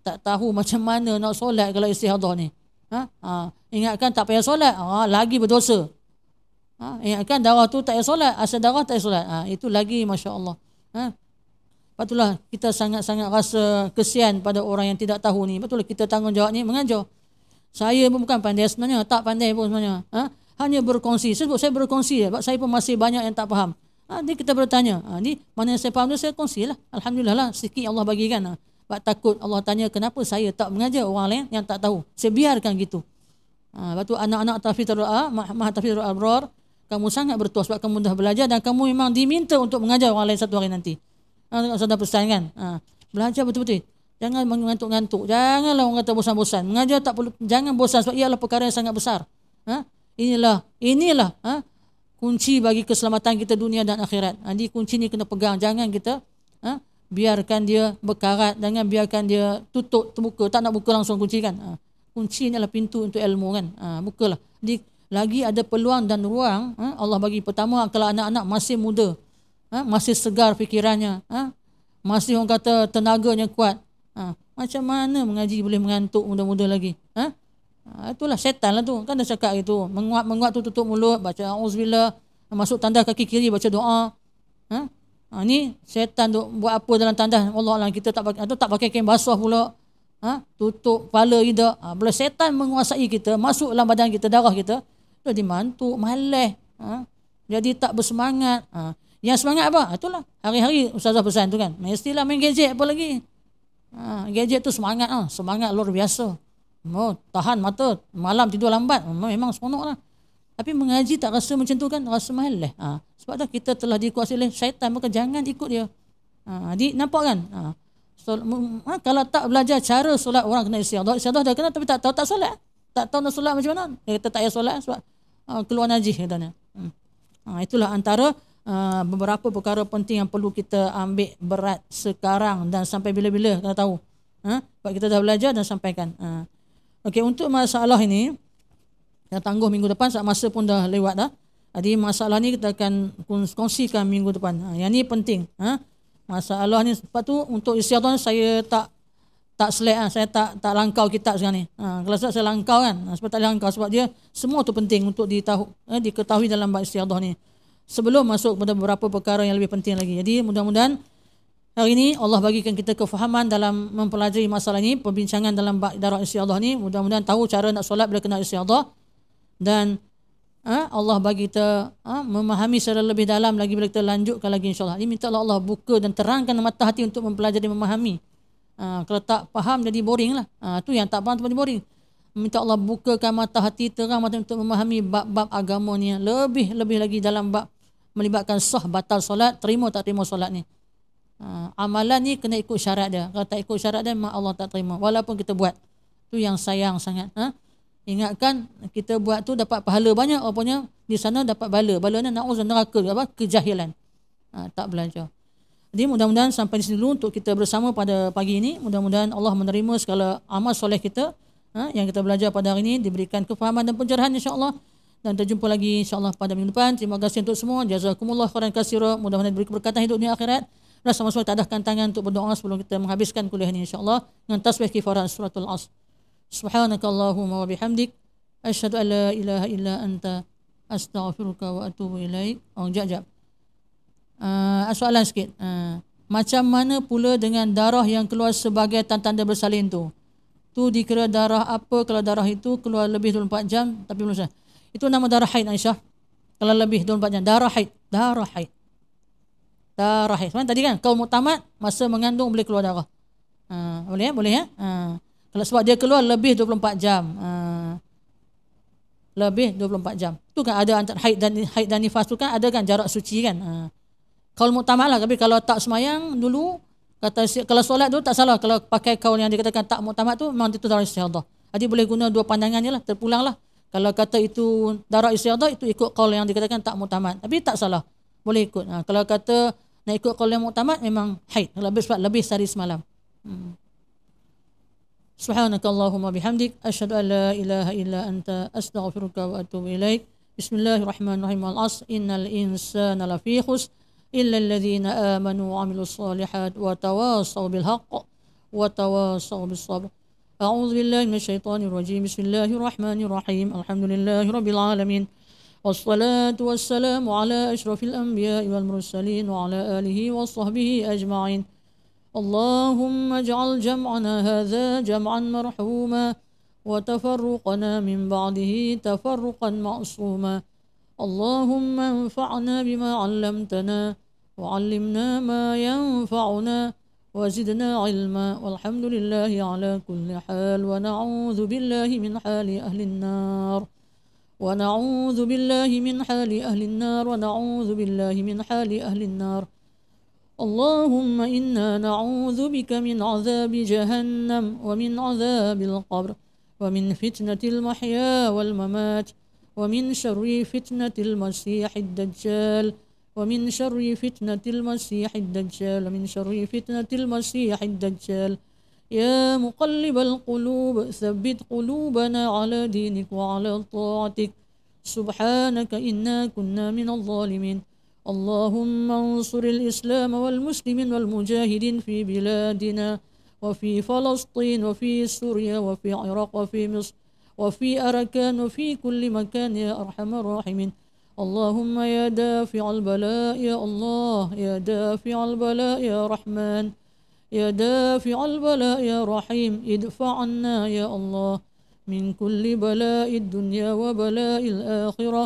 [SPEAKER 1] Tak tahu macam mana nak solat kalau istihadah ni. Ingatkan tak payah solat, lagi berdosa. Ingatkan darah tu tak payah solat, asal darah tak payah solat, itu lagi Masya Allah. Patutlah kita sangat-sangat rasa kesian pada orang yang tidak tahu ni. Patutlah kita tanggungjawab ni mengajar. Saya pun bukan pandai sebenarnya, tak pandai pun sebenarnya. Hanya berkongsi. Sebab saya berkongsi, sebab saya pun masih banyak yang tak faham. Nanti kita bertanya, ni mana yang saya faham tu saya kongsilah. Alhamdulillah lah, sikit Allah bagikan. Sebab takut Allah tanya kenapa saya tak mengajar orang lain yang tak tahu. Saya biarkan gitu. Lepas tu anak-anak Tahfidzul Abrar, kamu sangat bertuah sebab kamu dah belajar dan kamu memang diminta untuk mengajar orang lain satu hari nanti. Sudah pesan kan, belajar betul-betul, jangan mengantuk-ngantuk, janganlah orang kata bosan-bosan. Mengajar tak perlu, jangan bosan sebab ialah perkara yang sangat besar. Inilah kunci bagi keselamatan kita dunia dan akhirat. Jadi kunci ni kena pegang, jangan kita biarkan dia berkarat, jangan biarkan dia tutup terbuka, tak nak buka langsung kunci kan. kunci ni adalah pintu untuk ilmu kan. Bukalah. Jadi lagi ada peluang dan ruang. Allah bagi pertama kalau anak-anak masih muda, masih segar fikirannya, masih orang kata tenaganya kuat. Macam mana mengaji boleh mengantuk muda-muda lagi? Itulah syaitan lah tu. Kan dah cakap itu. Menguat tu tutup mulut, baca auzubillah, masuk tandas kaki kiri baca doa. Ni syaitan tu buat apa dalam tandas? Allah kita tak pakai kain basuh pula. Tutup kepala kita. Bila syaitan menguasai kita, masuk dalam badan kita, darah kita, jadi mantuk, malas. Jadi tak bersemangat. Yang semangat apa? Itulah hari-hari ustazah pesan tu kan. Mestilah main gadget apa lagi. Gadget tu semangat. Semangat luar biasa. Tahan mata, malam tidur lambat. Memang seronok lah. Tapi mengaji tak rasa macam tu kan. Rasa malas. Sebab dah kita telah dikuasai oleh syaitan. Maka jangan ikut dia. Jadi nampak kan? Kalau tak belajar cara solat, orang kena istiadah. Istiadah dah kena tapi tak tahu tak solat. Tak tahu nak solat macam mana. Dia kata tak payah solat sebab keluar najis katanya. Itulah antara beberapa perkara penting yang perlu kita ambil berat sekarang dan sampai bila-bila kita tahu. Sebab kita dah belajar dan sampaikan. Okey, untuk masalah ini kita tangguh minggu depan, saat masa pun dah lewat dah. Jadi masalah ni kita akan kongsikan minggu depan. Yang ni penting. Masalah ni sebab tu untuk istiadah saya tak select saya tak langkau kitab sekarang ni. Kalau saya langkau kan, sebab tak langkau sebab dia semua tu penting untuk diketahui dalam bab istiadah ni. Sebelum masuk kepada beberapa perkara yang lebih penting lagi. Jadi mudah-mudahan hari ini Allah bagikan kita kefahaman dalam mempelajari masalah ini, perbincangan dalam bab idarah istiadah ni. Mudah-mudahan tahu cara nak solat bila kena istiadah dan Allah bagi kita memahami secara lebih dalam lagi bila kita lanjutkan lagi insya-Allah. Ini minta Allah buka dan terangkan mata hati untuk mempelajari memahami. Kalau tak faham jadi boring lah. Tu yang tak faham tu jadi boring. Minta Allah bukakan mata hati, terang mata untuk memahami bab-bab agama ni lebih lagi dalam bab melibatkan sah batal solat, terima tak terima solat ni. Amalan ni kena ikut syarat dia. Kalau tak ikut syarat dia, mak Allah tak terima. Walaupun kita buat. Tu yang sayang sangat. Ingatkan kita buat tu dapat pahala banyak, apanya di sana dapat bala. Balanya na'udzubillah neraka, kejahilan. Tak belajar. Jadi mudah-mudahan sampai di sini dulu untuk kita bersama pada pagi ini. Mudah-mudahan Allah menerima segala amal soleh kita yang kita belajar pada hari ini, diberikan kefahaman dan pencerahan insya-Allah. Dan kita jumpa lagi insya-Allah pada minggu depan. Terima kasih untuk semua. Jazakumullah khairan katsira. Mudah-mudahan diberi keberkatan hidup dunia akhirat. Dan sama-sama kita adahkan tangan untuk berdoa sebelum kita menghabiskan kuliah ini insya-Allah dengan tasbih kifarah suratul Asr. Subhanakallahumma wa bihamdik asyhadu an la ilaha illa anta astaghfiruka wa atubu ilaik. Jap. Soalan sikit. Macam mana pula dengan darah yang keluar sebagai tanda bersalin tu? Tu dikira darah apa kalau darah itu keluar lebih 24 jam tapi belum sah? Itu nama darah haid Aisyah. Kalau lebih 24 jam darah haid. Sebenarnya tadi kan kaum muktamad masa mengandung boleh keluar darah. Boleh ya? Kalau sebab dia keluar lebih 24 jam. Lebih 24 jam. Tu kan ada antara haid dan nifas tu kan ada kan jarak suci kan. Kaul muktamad lah. Tapi kalau tak semayang dulu, kalau solat dulu tak salah. Kalau pakai kaul yang dikatakan tak muktamad tu memang itu darah istihadah. Jadi boleh guna dua pandangan je lah. Terpulang lah. Kalau kata itu darah istihadah, itu ikut kaul yang dikatakan tak muktamad. Tapi tak salah. Boleh ikut. Kalau kata nak ikut kaul yang muktamad memang haid. Sebab lebih sehari semalam. Subhanakallahumma bihamdik asyhadu an la ilaha illa anta astaghfiruka wa atubu ilaik. Bismillahirrahmanirrahim. Al-'asr innal insana lafi khusr illa alladhina amanu wa 'amilus solihat wa tawassaw bil haqq wa tawassaw bis sabr. A'udzu billahi minasyaitonir rajim. Bismillahirrahmanirrahim. Alhamdulillahi rabbil alamin. Wassalatu wassalamu ala asyrafil anbiya'i wal mursalin wa ala alihi wa sahbihi ajma'in. اللهم اجعل جمعنا هذا جمعا مرحوما وتفرقنا من بعده تفرقا معصوما اللهم انفعنا بما علمتنا وعلمنا ما ينفعنا وزدنا علما والحمد لله على كل حال ونعوذ بالله من حال أهل النار ونعوذ بالله من حال أهل النار ونعوذ بالله من حال أهل النار اللهم إنا نعوذ بك من عذاب جهنم ومن عذاب القبر ومن فتنة المحيا والممات ومن شر فتنة المسيح الدجال ومن شر فتنة المسيح الدجال ومن شر فتنة المسيح الدجال يا مقلب القلوب ثبت قلوبنا على دينك وعلى طاعتك. سبحانك إنا كنا من الظالمين. اللهم انصر الإسلام والمسلمين والمجاهدين في بلادنا وفي فلسطين وفي سوريا وفي العراق وفي مصر وفي أركان وفي كل مكان يا أرحم الراحمين. اللهم يا دافع البلاء يا الله، يا دافع البلاء يا رحمن، يا دافع البلاء يا رحيم، ادفع عنا يا الله من كل بلاء الدنيا وبلاء الآخرة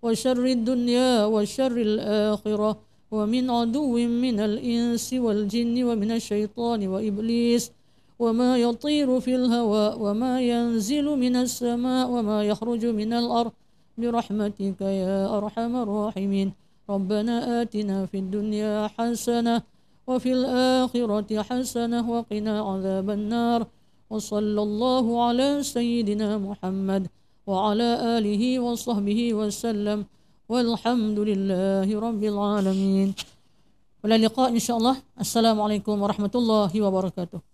[SPEAKER 1] وشر الدنيا وشر الآخرة ومن عدو من الإنس والجن ومن الشيطان وإبليس وما يطير في الهواء وما ينزل من السماء وما يخرج من الأرض برحمتك يا أرحم الراحمين. ربنا آتنا في الدنيا حسنة وفي الآخرة حسنة وقنا عذاب النار. وصلى الله على سيدنا محمد وعلى آله وصحبه وسلم والحمد لله رب العالمين. إلى اللقاء إن شاء الله. السلام عليكم ورحمة الله وبركاته.